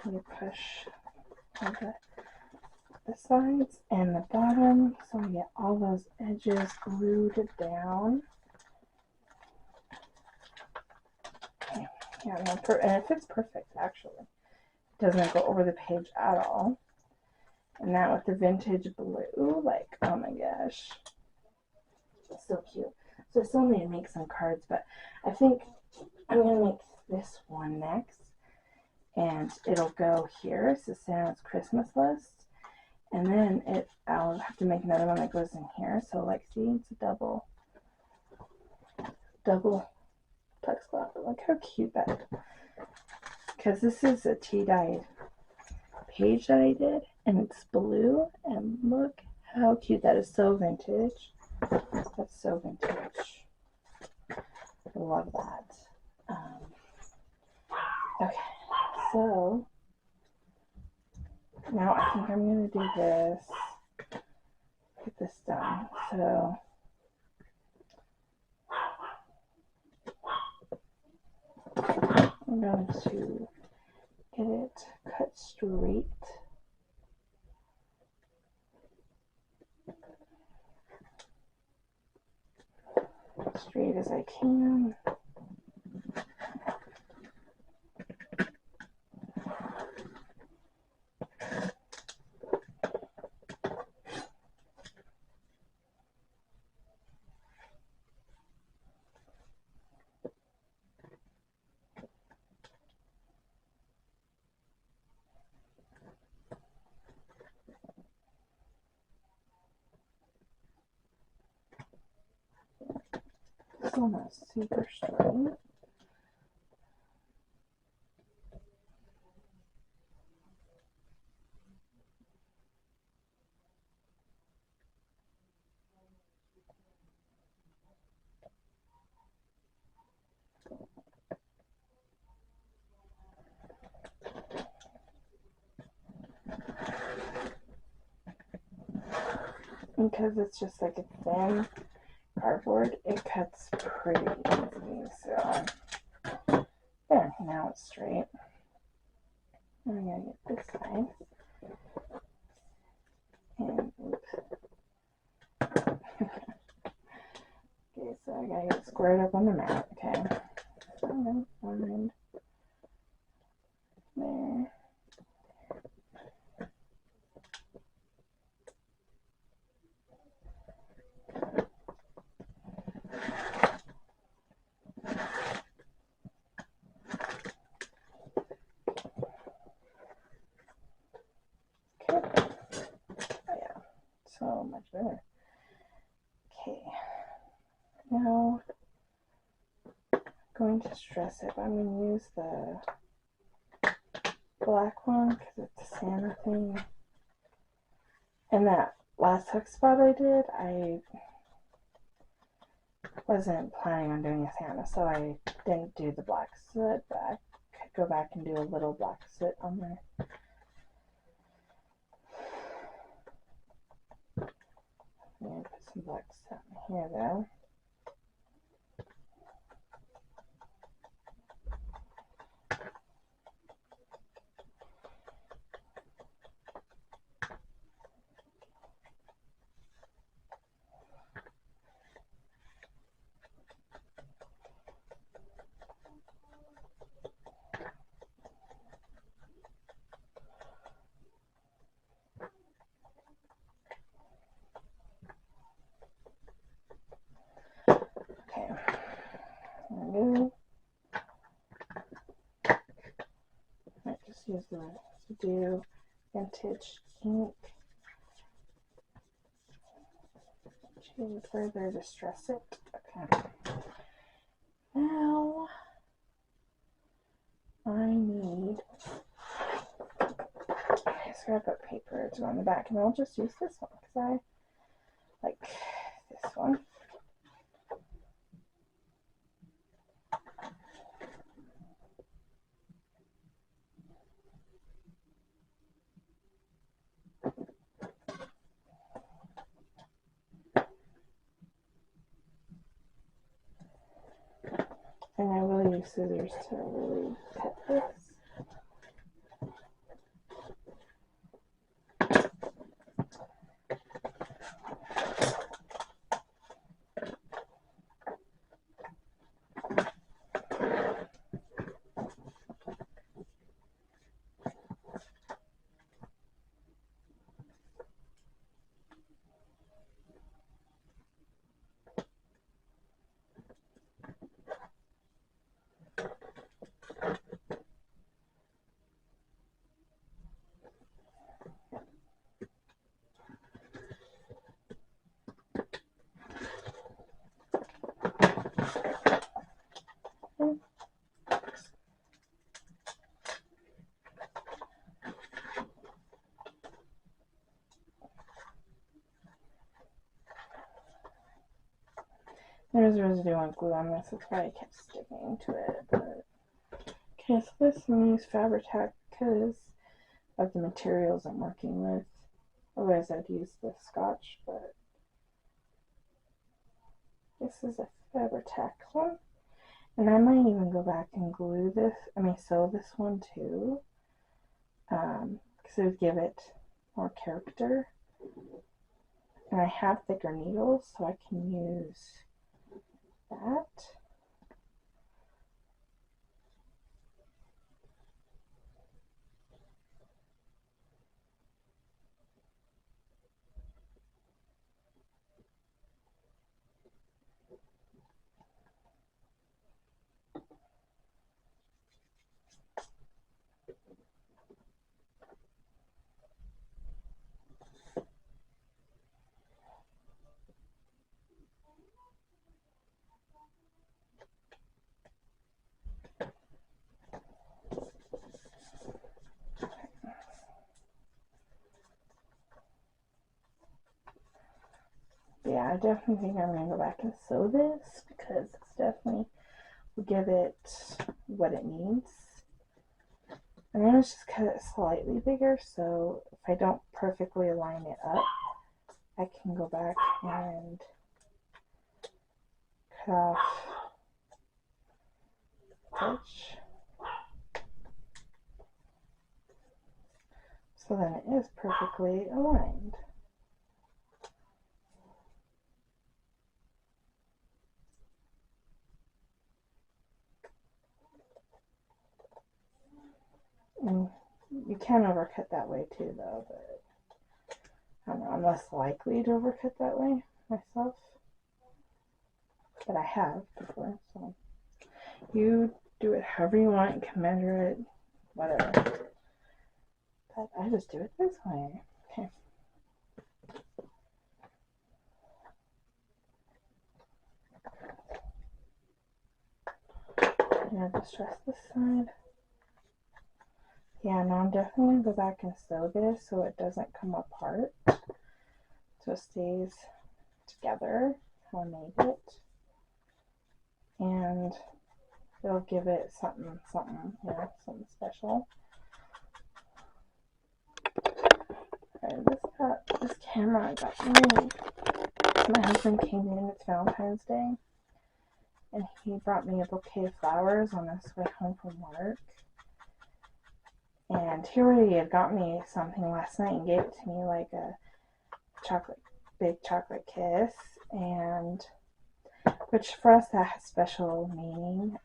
You push the sides and the bottom so we get all those edges glued down. Okay. Yeah, no, and it fits perfect actually. It doesn't go over the page at all. And that with the vintage blue, like, oh my gosh. It's so cute. So I still need to make some cards, but I think I'm going to make this one next. And it'll go here. So Santa's Christmas list. And then I'll have to make another one that goes in here. So like, see, it's a double text cloth. Look how cute that is. Because this is a tea-dyed page that I did, and it's blue. And look how cute that is. So vintage. That's so vintage. I love that. Okay, so now I think I'm going to do this. Get this done. So I'm going to get it cut straight. Straight as I can. Still not super straight. Because it's just like a thin cardboard, it cuts pretty easy. So there, now it's straight. And I'm gonna get this side. And oops. Okay, so I gotta get it squared up on the mat. Okay. So I'm gonna find there. Okay. Oh yeah, so much better. Okay. Now I'm going to stress it. I'm going to use the black one because it's a Santa thing. And that last hook spot I did, I wasn't planning on doing a Santa, so I didn't do the black soot, but I could go back and do a little black soot on there. I'm going to put some black soot in here though. Okay, there we go. I might just use the residue vintage ink to further distress it. Okay. Now I need, scrap up paper to go on the back, and I'll just use this one because I like this one. And I will use scissors to really cut this. There's residue on glue on this, that's why I kept sticking to it. But okay, so this I'm going to use Fabri-Tac because of the materials I'm working with. Otherwise I'd use the Scotch, but this is a Fabri-Tac one. And I might even go back and glue this, sew this one too, because it would give it more character. And I have thicker needles, so I can use that. Yeah, I definitely think I'm going to go back and sew this because it's definitely will give it what it needs. And then let's just cut it slightly bigger, so if I don't perfectly line it up, I can go back and cut off the edge. So then it is perfectly aligned. And you can overcut that way too, though, but I don't know, I'm less likely to overcut that way myself. But I have before, so you do it however you want, you can measure it, whatever. But I just do it this way. Okay. I'm going to distress this side. Yeah, now I'm definitely going to go back and sew this so it doesn't come apart. So it stays together how I made it. and it'll give it something, you know, something special. This camera I got me. My husband came in, it's Valentine's Day, and he brought me a bouquet of flowers on his way home from work. And he already had got me something last night and gave it to me, like a big chocolate kiss, and which for us that has special meaning.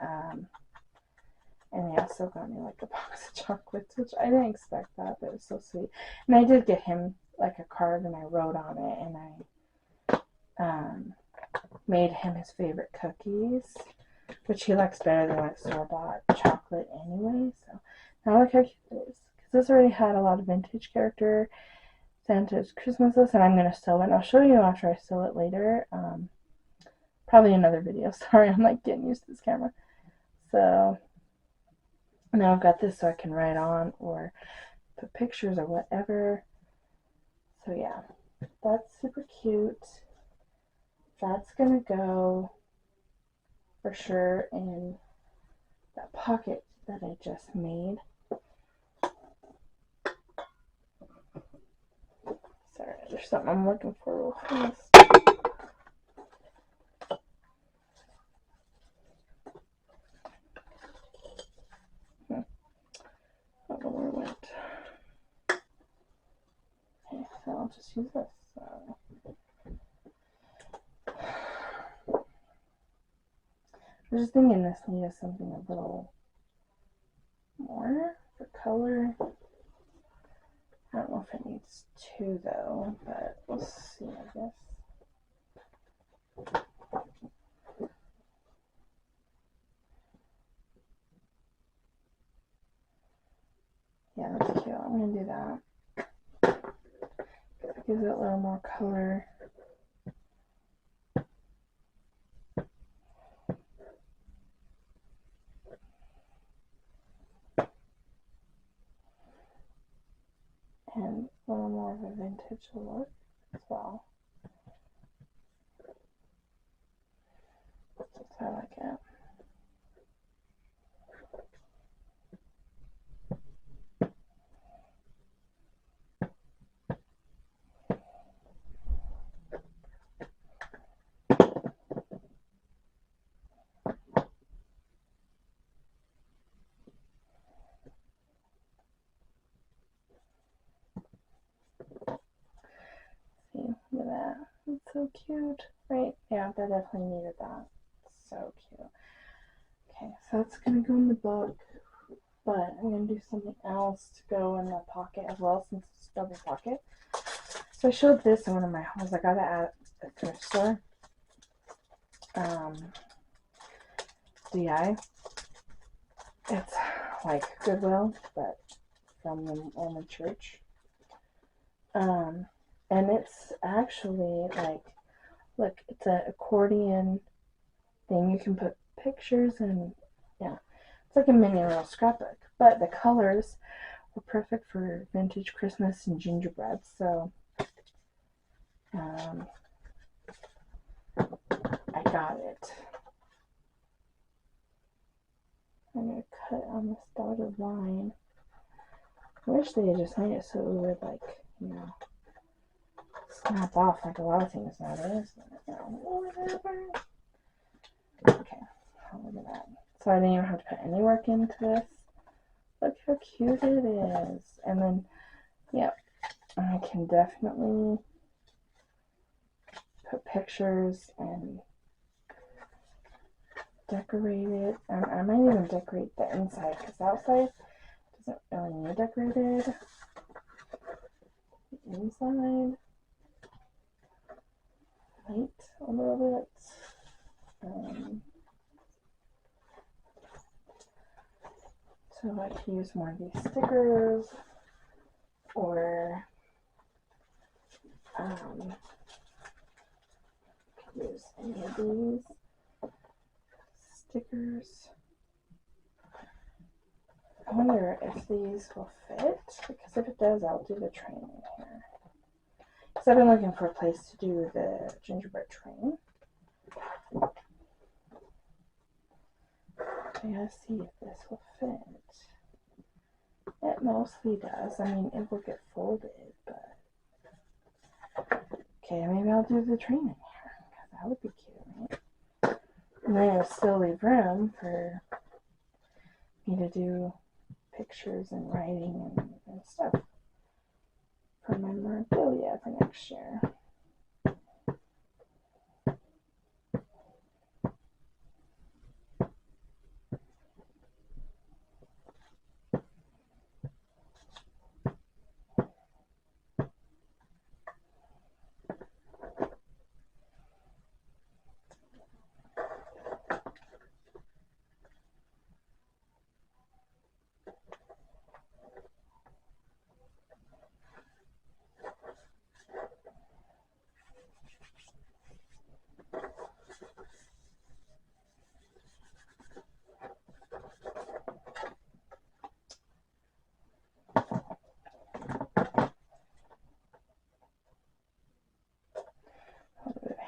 And he also got me like a box of chocolates, which I didn't expect that, but it was so sweet. And I did get him like a card, and I wrote on it, and I made him his favorite cookies, which he likes better than like store-bought chocolate anyway. So now look how cute it is. Because this already had a lot of vintage character, Santa's Christmas list, and I'm going to sew it. And I'll show you after I sew it later. Probably another video. Sorry, I'm like getting used to this camera. So now I've got this so I can write on or put pictures or whatever. So yeah, that's super cute. That's gonna go for sure in that pocket that I just made. Sorry, there's something I'm looking for real fast. I don't know where it went. Okay, so I'll just use this. I was just thinking this needed something a little more for color. I don't know if it needs two though, but we'll see, I guess. Yeah, that's cute. I'm going to do that. It gives it a little more color. And a little more of a vintage look as well. So I like it. See, look at that. It's so cute. Right? Yeah, they definitely needed that. So cute. Okay, so it's going to go in the book, but I'm going to do something else to go in the pocket as well, since it's a double pocket. So I showed this in one of my hauls. I got it at a thrift store. DI. It's like Goodwill, but from the Mormon church. And it's actually like, look, it's an accordion thing. You can put pictures and, yeah, it's like a mini little scrapbook. But the colors were perfect for vintage Christmas and gingerbread. So I got it. I'm going to cut on this dotted line. I wish they had just made it so it would, like, you know, snap off like a lot of things nowadays. Whatever. Okay, look at that. So I didn't even have to put any work into this. Look how cute it is. And then, yep, I can definitely put pictures and decorate it. I might even decorate the inside, because the outside doesn't really need decorated. The inside, light a little bit. So I can use more of these stickers, or use any of these stickers. I wonder if these will fit, because if it does, I'll do the train in here. Because I've been looking for a place to do the gingerbread train. I gotta see if this will fit. It mostly does. I mean, it will get folded, but... Okay, maybe I'll do the train in here, because that would be cute, right? And then it'll still leave room for me to do pictures and writing and stuff for my memorabilia for next year.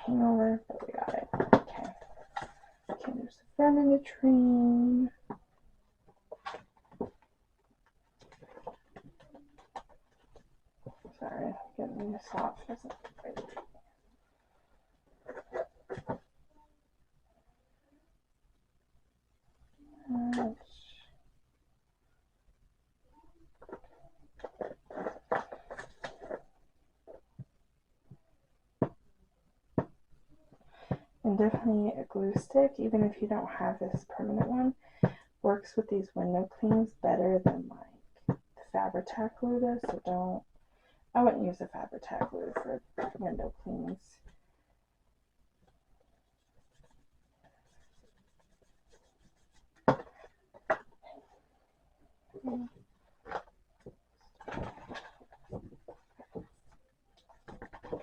Hangover, but we got it. Okay. Okay, there's the front of the train. Sorry, getting this off isn't right. And definitely a glue stick, even if you don't have this permanent one, works with these window cleans better than like the Fabri-Tac glue does. So I wouldn't use a Fabri-Tac glue for window cleans.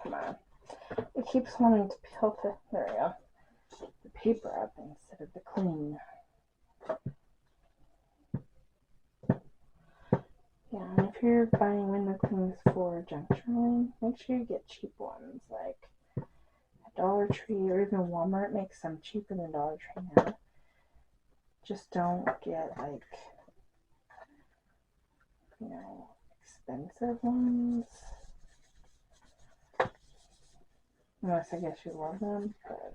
Come on. It keeps wanting to peel there we go, the paper up instead of the clean. Yeah, and if you're buying window cleans for junk journaling, make sure you get cheap ones, like a Dollar Tree or even Walmart makes some cheaper than Dollar Tree now. Just don't get like, you know, expensive ones. Unless I guess you love them, but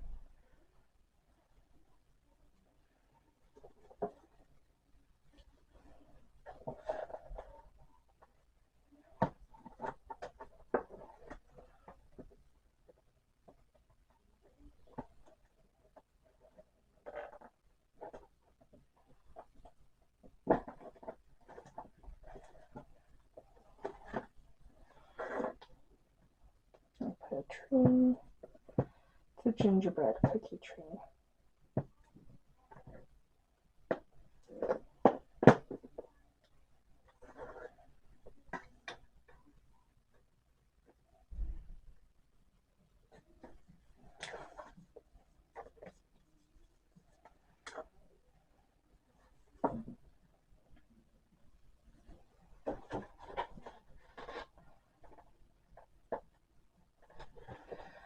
I'll put a tree. It's a gingerbread cookie tree.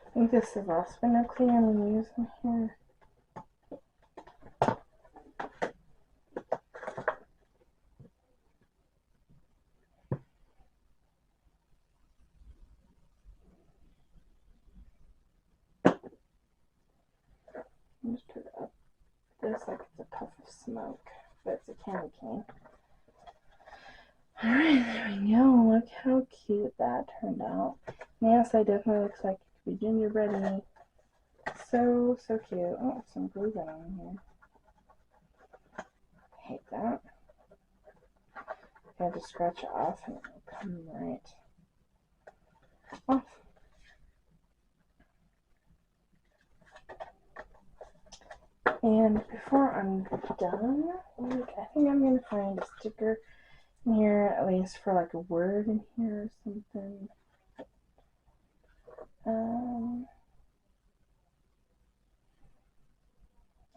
I think this is also window clean I'm going to use in here. Just put it up this like it's a puff of smoke, but it's a candy cane. Alright, there we go. Look how cute that turned out. And yes, I definitely looks like it could be gingerbread-y. So cute. Oh, some glue gun on here. I hate that. I had to scratch it off and it'll come right off. And before I'm done, I think I'm going to find a sticker in here, at least for like a word in here or something.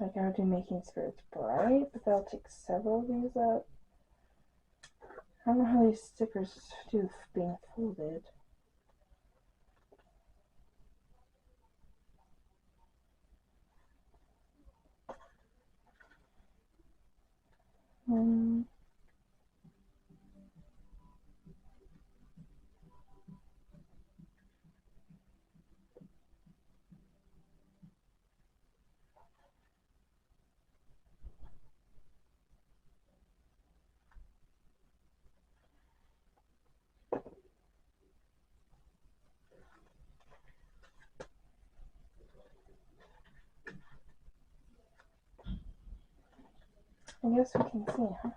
Like I would do making spirits bright, but that'll take several of these up. I don't know how these stickers do being folded. Mm. I guess we can see, huh?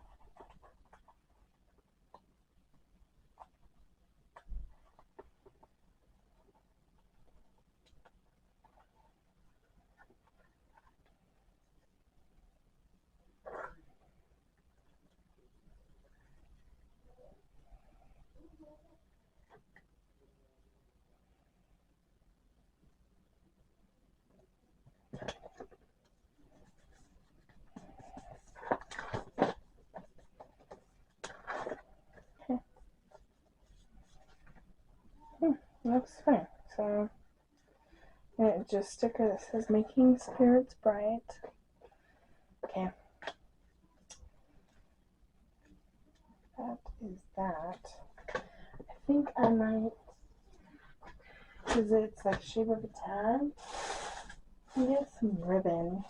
Okay. Looks fine. So, and just sticker that says making spirits bright. Okay. That is that. I think I might, because it's like shape of a tag, get some ribbon.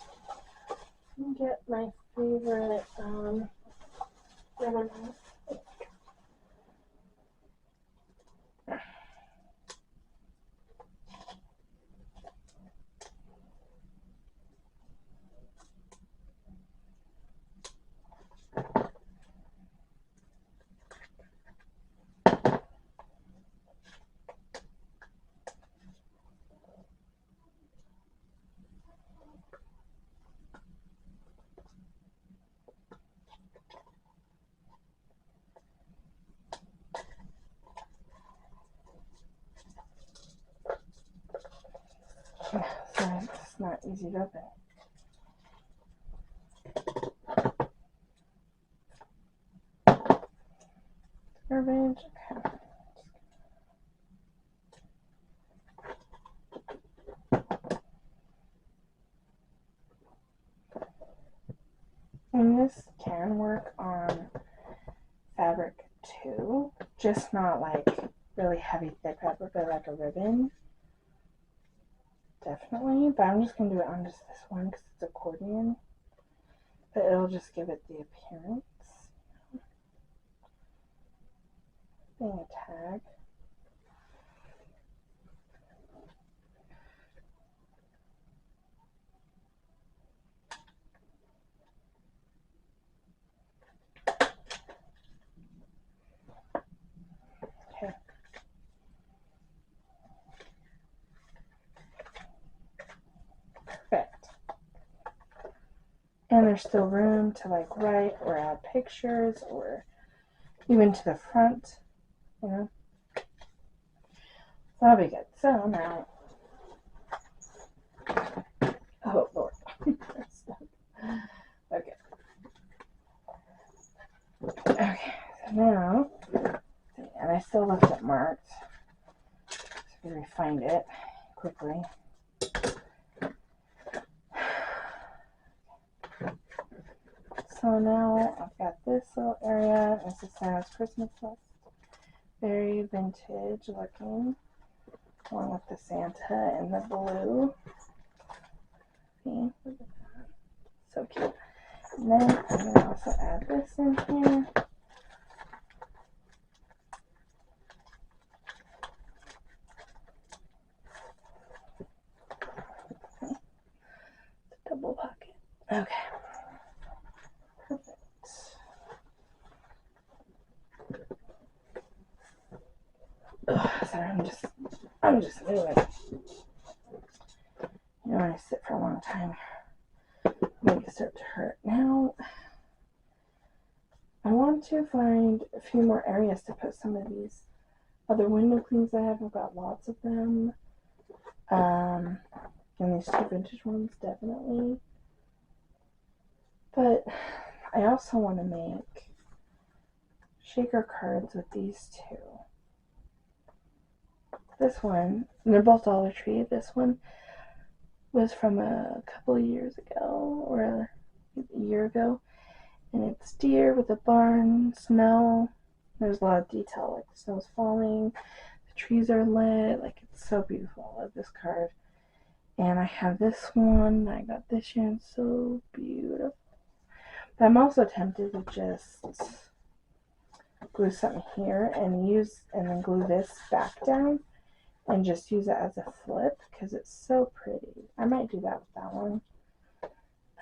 Get my favorite ribbon. So it's not easy to open. Garbage. Okay. And this can work on fabric too, just not like really heavy thick fabric, but like a ribbon. Definitely, but I'm just going to do it on just this one because it's accordion. But it'll just give it the appearance. Being a tag. Okay. Perfect. And there's still room to like write or add pictures or even to the front, you know. That'll be good. So now, oh Lord. Okay. Okay, so now, and I still left it marked. So we find it quickly. So now I've got this little area. This is Santa's Christmas list. Very vintage looking. Along with the Santa and the blue. See, look at that. So cute. And then I'm going to also add this in here. Okay. Double pocket. Okay. Perfect. Ugh, sorry, I'm just moving. You know, when I sit for a long time, my legs start to hurt. Now, I want to find a few more areas to put some of these other window clings I have. I've got lots of them. And these two vintage ones, definitely. But I also want to make shaker cards with these two. This one, and they're both Dollar Tree. This one was from a couple of years ago, or a year ago. And it's deer with a barn, snow. There's a lot of detail, like the snow's falling, the trees are lit, like it's so beautiful. I love this card. And I have this one that I got this year, and it's so beautiful. But I'm also tempted to just glue something here and then glue this back down and just use it as a flip because it's so pretty. I might do that with that one.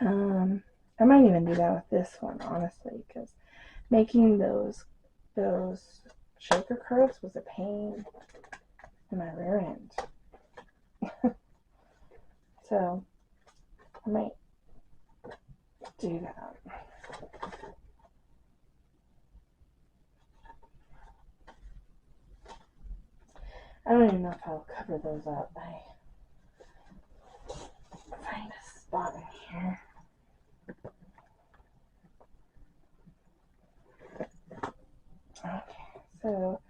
I might even do that with this one, honestly, because making those shaker cards was a pain in my rear end. So I might do that. I don't even know if I'll cover those up. I find a spot in here. Okay, so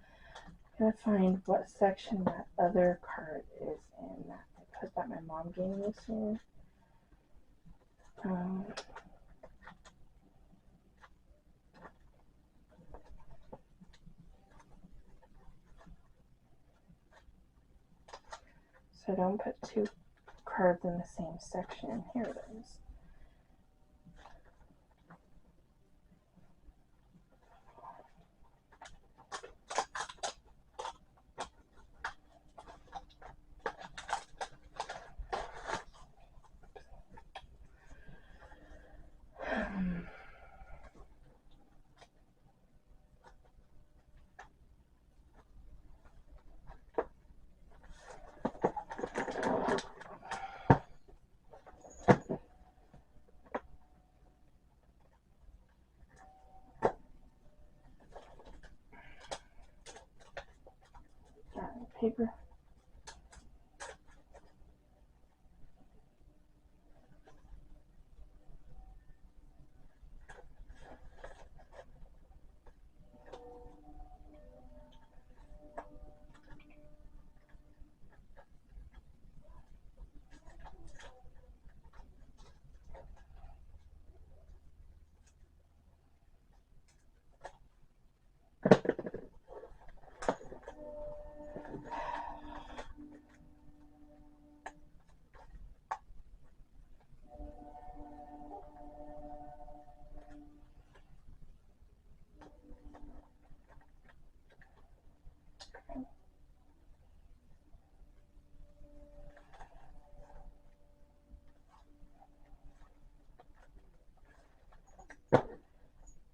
I'm gonna find what section that other card is in that I put that my mom gave me this year. So don't put two cards in the same section. Here it is. Paper.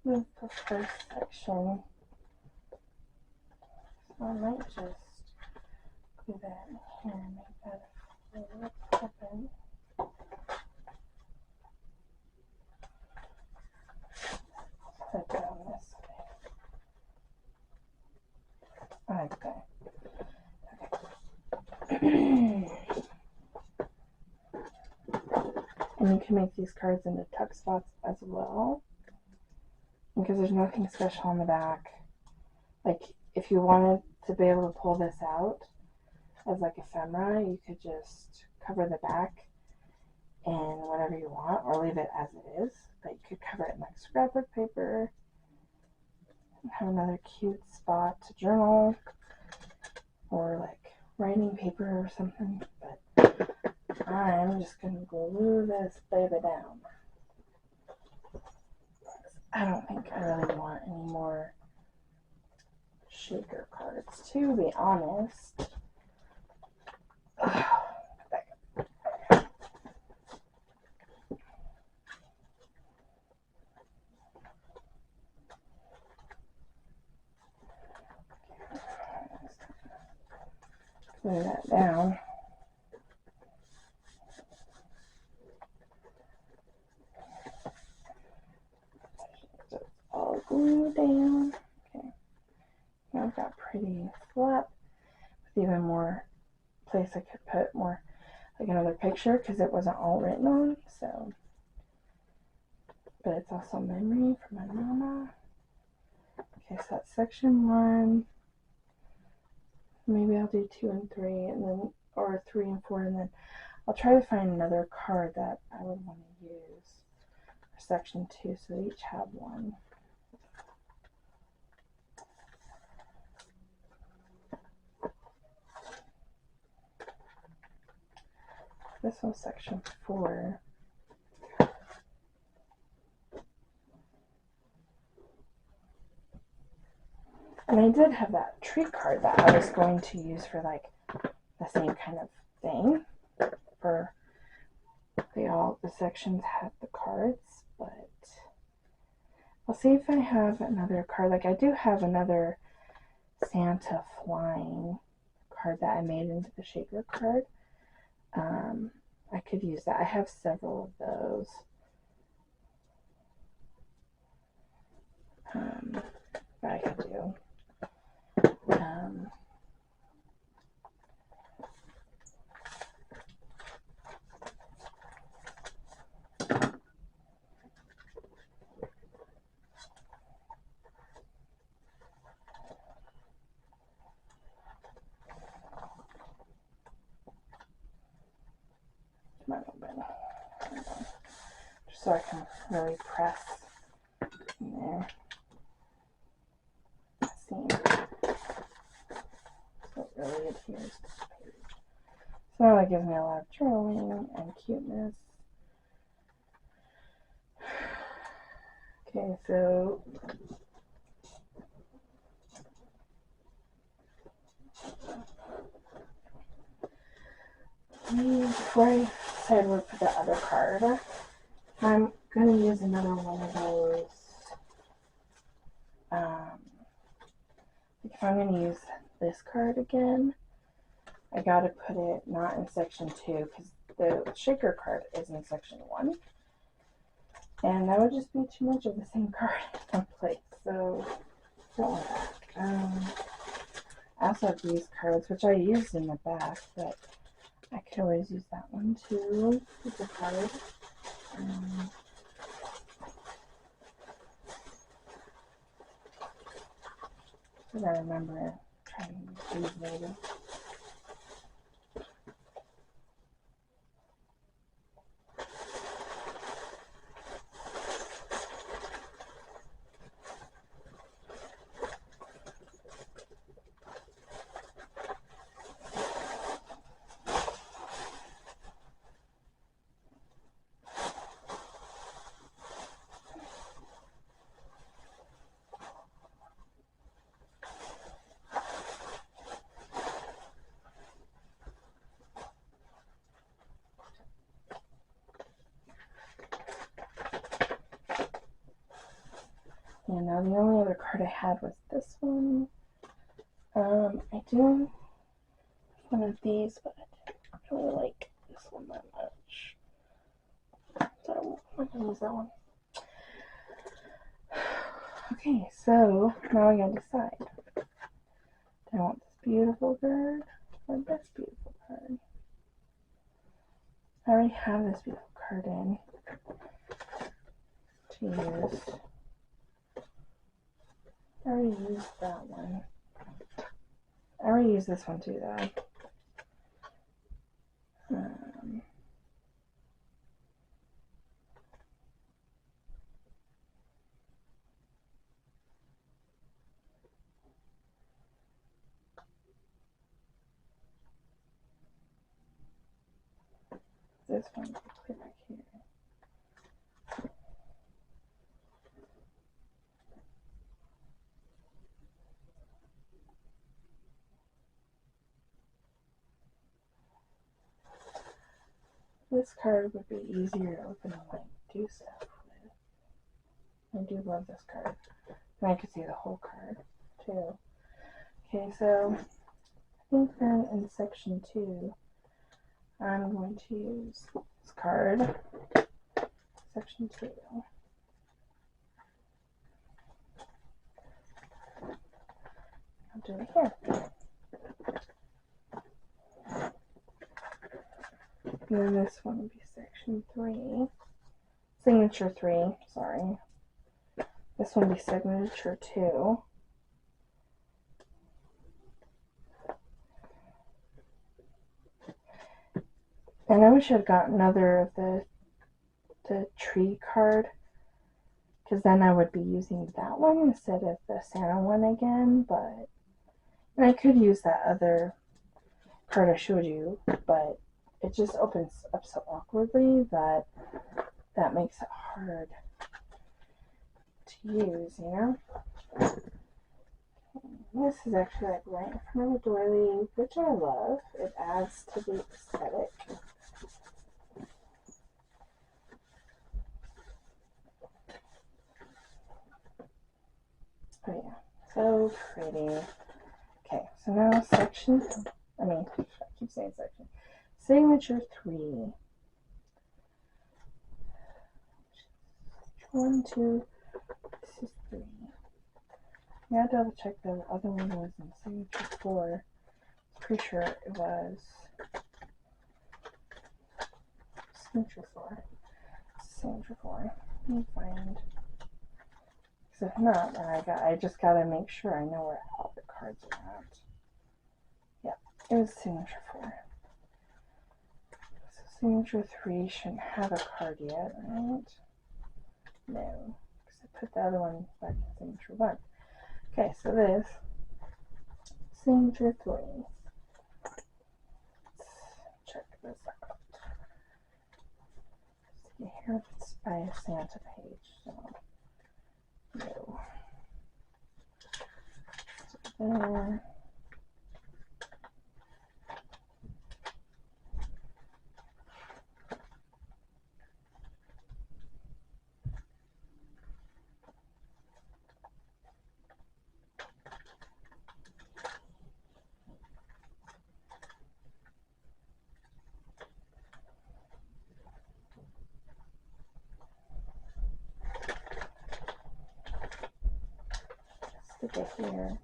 This is the first section. So I might just do that in here and make that a flip open. Put it on this way. Like that. Okay. And you can make these cards into tuck spots as well, because there's nothing special on the back. Like, if you wanted to be able to pull this out as like ephemera, you could just cover the back in whatever you want, or leave it as it is. But you could cover it in like scrapbook paper and have another cute spot to journal, or like writing paper or something. But I'm just gonna glue this baby down. I don't think I really want any more shaker cards, to be honest. Glue that down. So it's all glued down. Okay. Now I've got pretty flap with even more place I could put more, like another picture, because it wasn't all written on. So, but it's also memory from my mama. Okay, so that's section 1. Maybe I'll do 2 and 3, and then, or 3 and 4, and then I'll try to find another card that I would want to use. for section 2, so they each have one. This one's section 4. And I did have that tree card that I was going to use for like the same kind of thing. For the sections had the cards, but I'll see if I have another card. Like I do have another Santa flying card that I made into the shaker card. I could use that. I have several of those. That I could do. Might open. Just so I can really press in there. Seam. So it really adheres to the page. So now that gives me a lot of journaling and cuteness. Okay, so before I decide where to put the other card, I'm going to use another one of those. If I'm going to use this card again, I got to put it not in section 2 because the shaker card is in section 1. And that would just be too much of the same card in one place. So, don't want that. I also have these cards, which I used in the back, but I could always use that one too. It's a card. I gotta remember trying to use later. And now the only other card I had was this one. I do one of these, but I don't really like this one that much. So I'm not gonna use that one. Okay, so now I gotta decide. Do I want this beautiful card or this beautiful card? I already have this beautiful card in to use. I already used that one. I already used this one too, though. This one will clear back here. This card would be easier to open and like do stuff with. I do love this card. And I could see the whole card too. Okay, so I think then in section 2, I'm going to use this card. Section 2. I'll do it here. And then this one would be section 3. Signature 3, sorry. This one would be signature 2. And I wish I'd got another of the tree card because then I would be using that one instead of the Santa one again. But and I could use that other card I showed you, but it just opens up so awkwardly that makes it hard to use, you know? This is actually like right in front of the doily, which I love. It adds to the aesthetic. Oh yeah, so pretty. Okay, so now section, I keep saying section. Signature 3. 1, 2, this is 3. Yeah, double check the other one was in signature 4. Pretty sure it was signature 4. Signature 4. Let me find. Because if not, then I just gotta make sure I know where all the cards are at. Yeah, it was signature 4. So signature 3 shouldn't have a card yet, right? No, because I put the other one back in signature 1. Okay, so this signature 3. Let's check this out. See here, it's by a Santa page, so no. So there. Stick it here.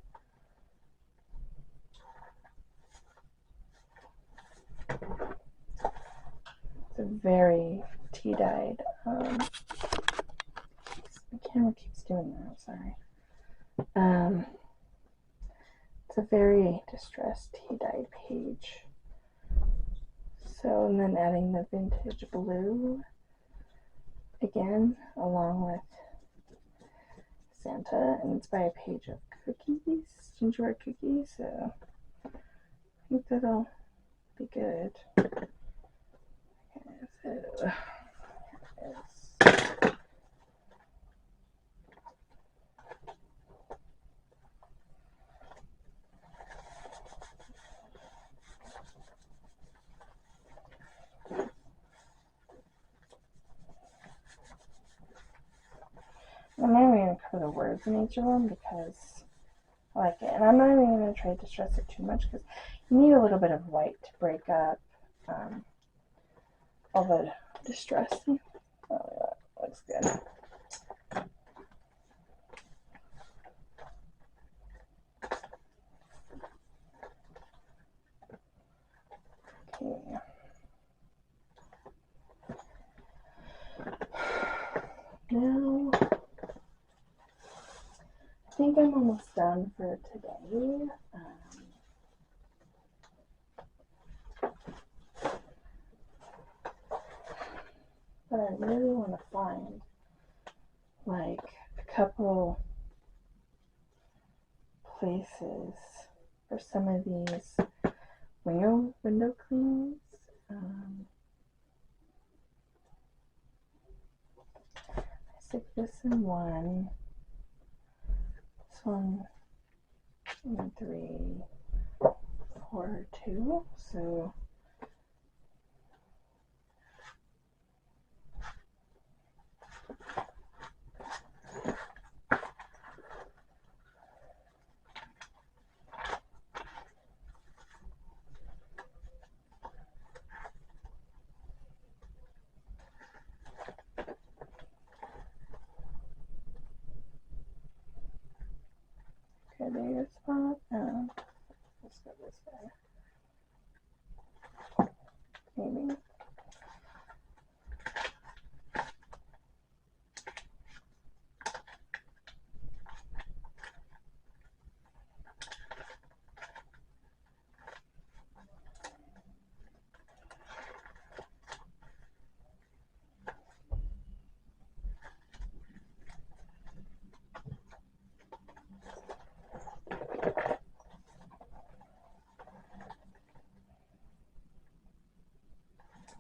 It's a very tea-dyed. My camera keeps doing that. Sorry. It's a very distressed tea-dyed page. So, and then adding the vintage blue again, along with Santa, and it's by a page of cookies, gingerbread cookies. So I think that'll be good. Okay, so here it is. I'm not even going to cover the words in each of them because I like it. And I'm not even going to try to distress it too much because you need a little bit of white to break up all the distress. Oh, yeah, that looks good. Okay. Now, I think I'm almost done for today. But I really want to find like a couple places for some of these window cleans. I stick this in 1, this one in 3, 4, 2. So okay, there's a spot. Let's go this way. Maybe.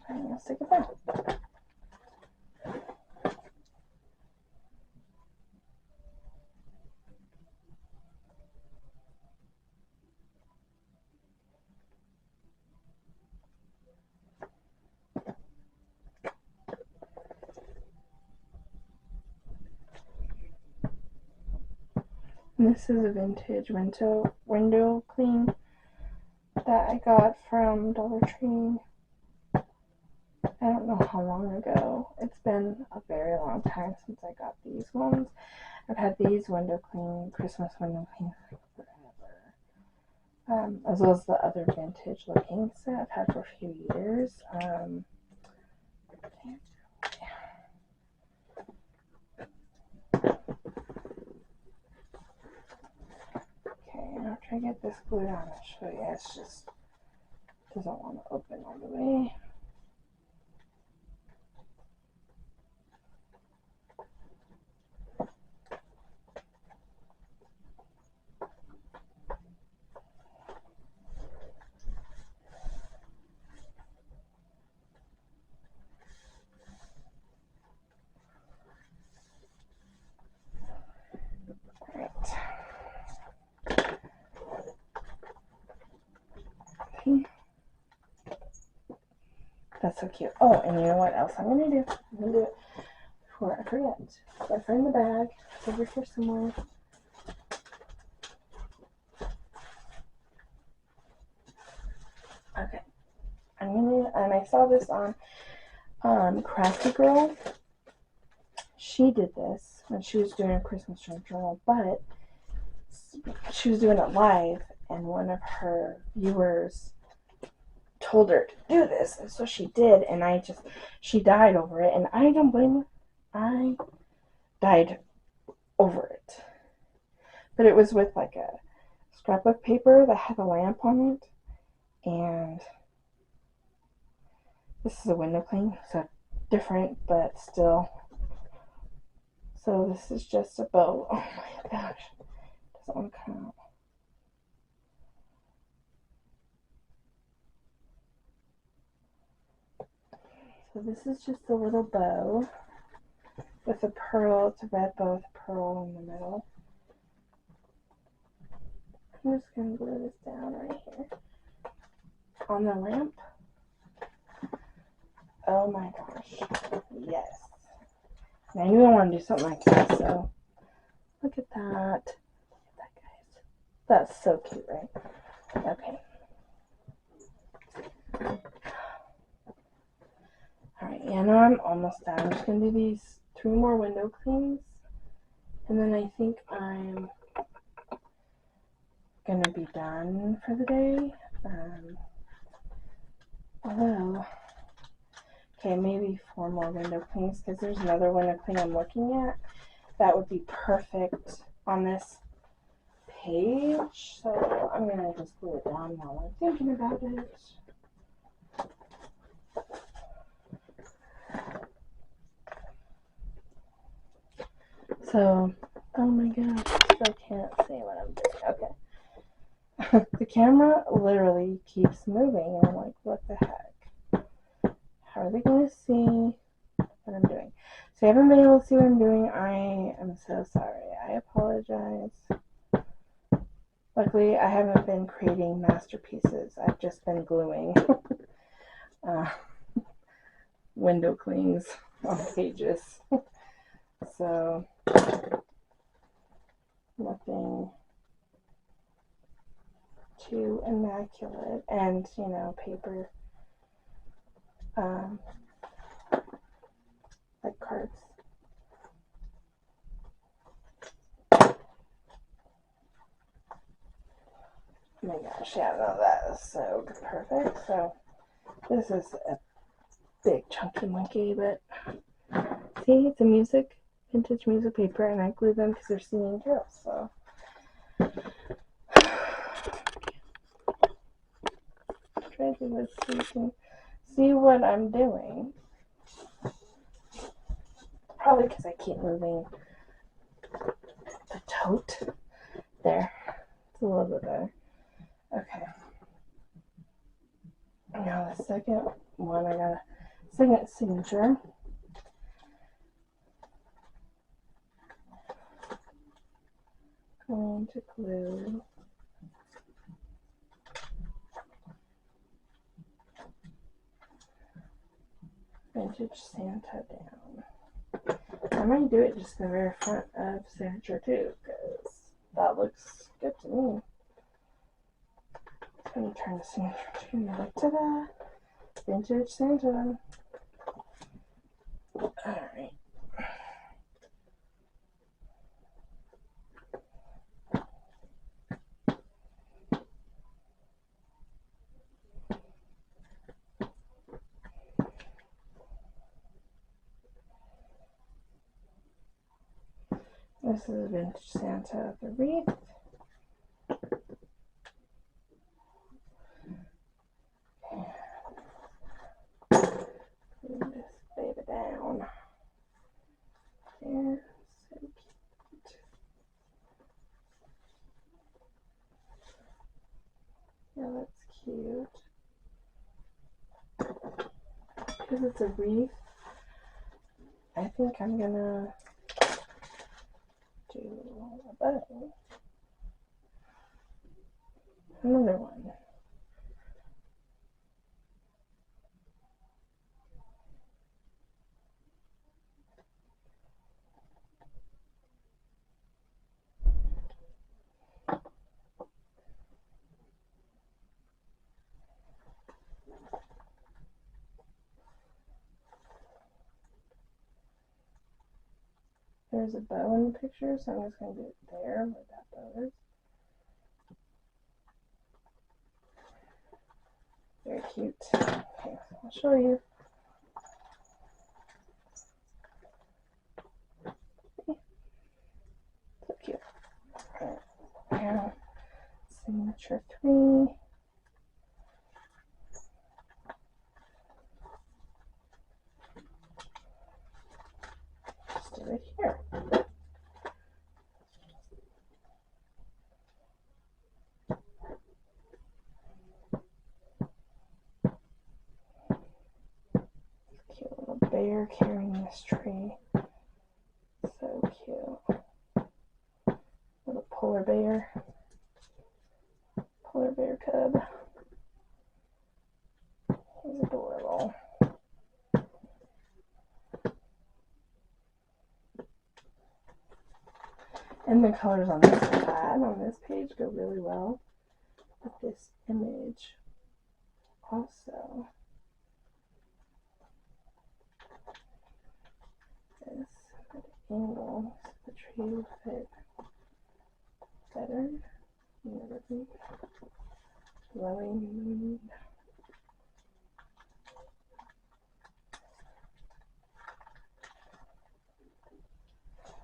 I'm going to stick it there. And this is a vintage window clean that I got from Dollar Tree. I don't know how long ago. It's been a very long time since I got these ones. I've had these Christmas window cleans forever. As well as the other vintage looking set I've had for a few years. After I get this glued on, I'll show you. It's just doesn't want to open all the way. That's so cute. Oh, and you know what else I'm going to do? I'm going to do it before I forget. So I find the bag. It's over here somewhere. Okay. And I saw this on Crafty Girl. She did this when she was doing a Christmas journal, but she was doing it live, and one of her viewers told her to do this, and so she did, and she died over it, and I don't blame her. I died over it. But it was with like a scrapbook paper that had a lamp on it, and this is a window cling, so different, but still. So this is just a bow. Oh my gosh. Doesn't want to come out. So this is just a little bow with a pearl. It's a red bow with a pearl in the middle. I'm just going to glue this down right here on the lamp. Oh my gosh. Yes. And I knew I wanted to do something like that, so look at that. Look at that, guys. That's so cute, right? Okay. Alright, yeah, now I'm almost done. I'm just going to do these 3 more window cleans, and then I think I'm going to be done for the day. Although, okay, maybe 4 more window cleans, because there's another window clean I'm looking at that would be perfect on this page. So I'm going to just glue it down while I'm thinking about it. So, oh my gosh, I still can't see what I'm doing. Okay. The camera literally keeps moving, and I'm like, what the heck? How are they going to see what I'm doing? So, you haven't been able to see what I'm doing. I am so sorry. I apologize. Luckily, I haven't been creating masterpieces. I've just been gluing window clings on pages. So, nothing too immaculate, and paper like cards. Oh my gosh, yeah, no, that is so perfect. So this is a big chunky monkey, but see, it's a vintage music paper, and I glue them because they're singing girls. So try to do this so you can see what I'm doing. Probably because I keep moving the tote. There, it's a little bit better. Okay. Now the second one, I gotta signature. Going to glue Vintage Santa down. I might do it just the very front of signature too, because that looks good to me. I'm going to turn the signature to like, ta-da! Vintage Santa. Alright. This is a Vintage Santa, the wreath. Glue this baby down. There, so cute. Yeah, that's cute. Because it's a wreath, I think I'm gonna do a bow. Another one. There's a bow in the picture, so I'm just going to do it there where that bow is. Very cute. Okay, I'll show you. So cute. Alright, now signature 3. Just do it here. Cute little bear carrying this tree. So cute. Little polar bear cub. He's adorable. And the colors on this pad, on this page, go really well with this image also. This angle, so the tree will fit better. Glowing.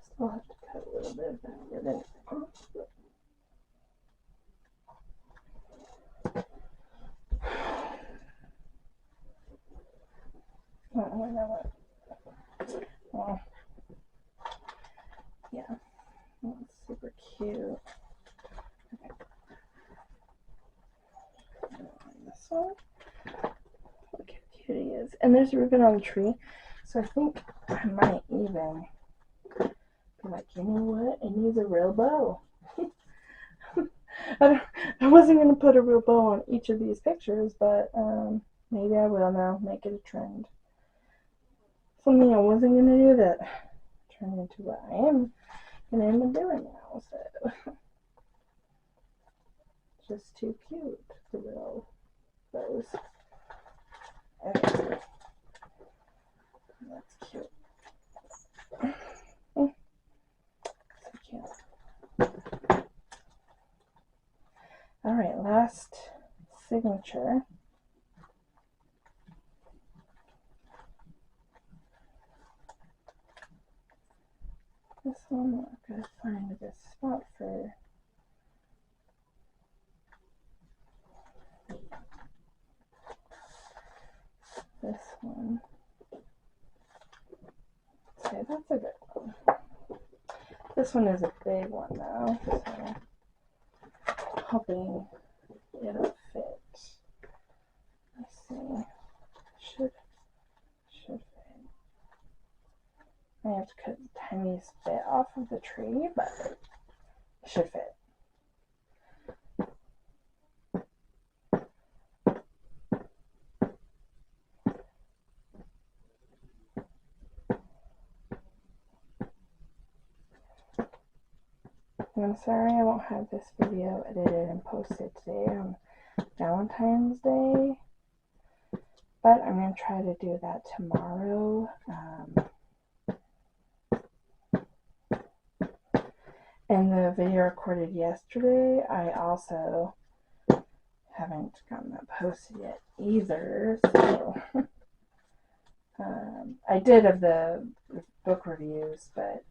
Still have to cut a little bit of that ribbon off. Oh, I know what. Well, yeah, that's super cute. Okay. This one. Look how cute he is. And there's a ribbon on the tree. So I think I might even be like, you know what? It needs a real bow. I wasn't going to put a real bow on each of these pictures, but maybe I will now. Make it a trend. Something I wasn't going to do that turned into what I am going to end up doing now. So just too cute, the real bows. Okay. That's cute. Oh, so cute. Alright, last signature. This one, I've got to find a good spot for this one. Okay, that's a good one. This one is a big one though, so hoping it'll fit. Let's see. I have to cut the tiniest bit off of the tree, but it should fit. I'm sorry I won't have this video edited and posted today on Valentine's Day, but I'm going to try to do that tomorrow. And the video recorded yesterday, I also haven't gotten that posted yet either, so I did of the book reviews, but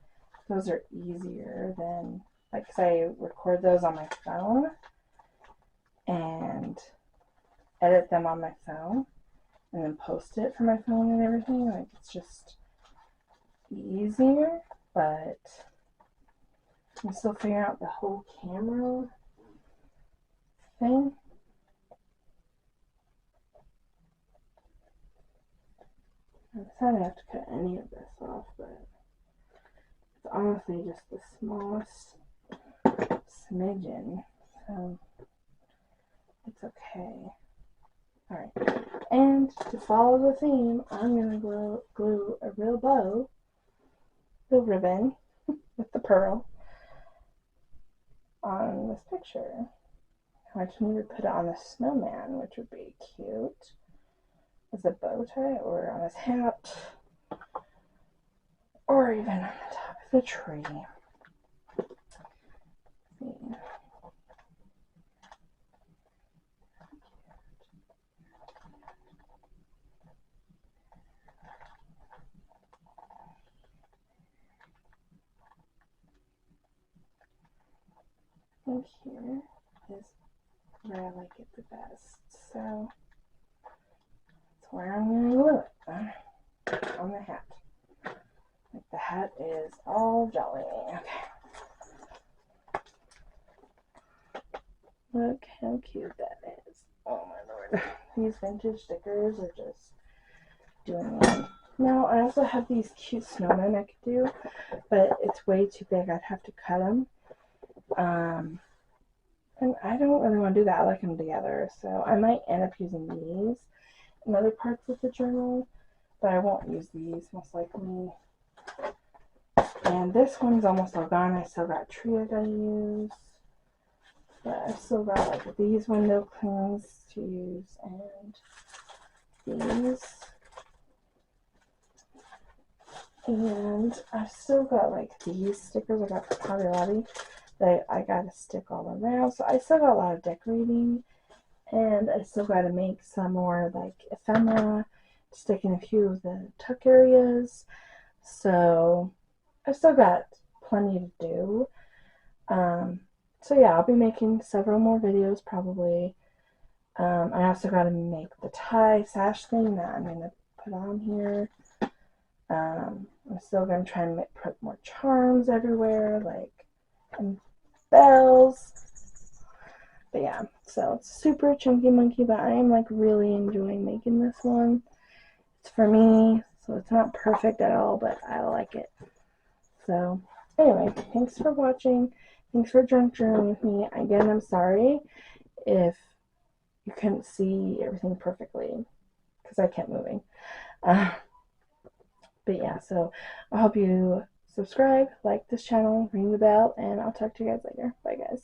those are easier than, like, 'cause I record those on my phone and edit them on my phone and then post it from my phone and everything. Like, it's just easier, but I'm still figuring out the whole camera thing. I decided I have to cut any of this off, but it's honestly just the smallest smidgen, so it's okay. Alright, and to follow the theme, I'm going to glue a real ribbon with the pearl on this picture. I just need to put it on the snowman, which would be cute as a bow tie, or on his hat, or even on the top of the tree. I think here is where I like it the best, so that's where I'm going to glue it, on the hat. Like, the hat is all jolly. Okay. Look how cute that is. Oh my lord. These vintage stickers are just doing me. Now, I also have these cute snowmen I could do, but it's way too big. I'd have to cut them. And I don't really want to do that. I like them together, so I might end up using these in other parts of the journal, but I won't use these most likely. And this one's almost all gone. I still got a tree I gotta use, but I've still got like these window clings to use, and these, and I've still got like these stickers I got from Hobby Lobby that I gotta stick all around. So I still got a lot of decorating, and I still gotta make some more like ephemera to stick in a few of the tuck areas. So I've still got plenty to do. So yeah, I'll be making several more videos probably. I also gotta make the tie sash thing that I'm gonna put on here. I'm still gonna try and put more charms everywhere, like, and bells. But yeah, so it's super chunky monkey, but I am like really enjoying making this one. It's for me, so it's not perfect at all, but I like it. So anyway, thanks for watching. Thanks for junk journaling with me. Again, I'm sorry if you couldn't see everything perfectly because I kept moving. But yeah, so I hope you subscribe, like this channel, ring the bell, and I'll talk to you guys later. Bye, guys.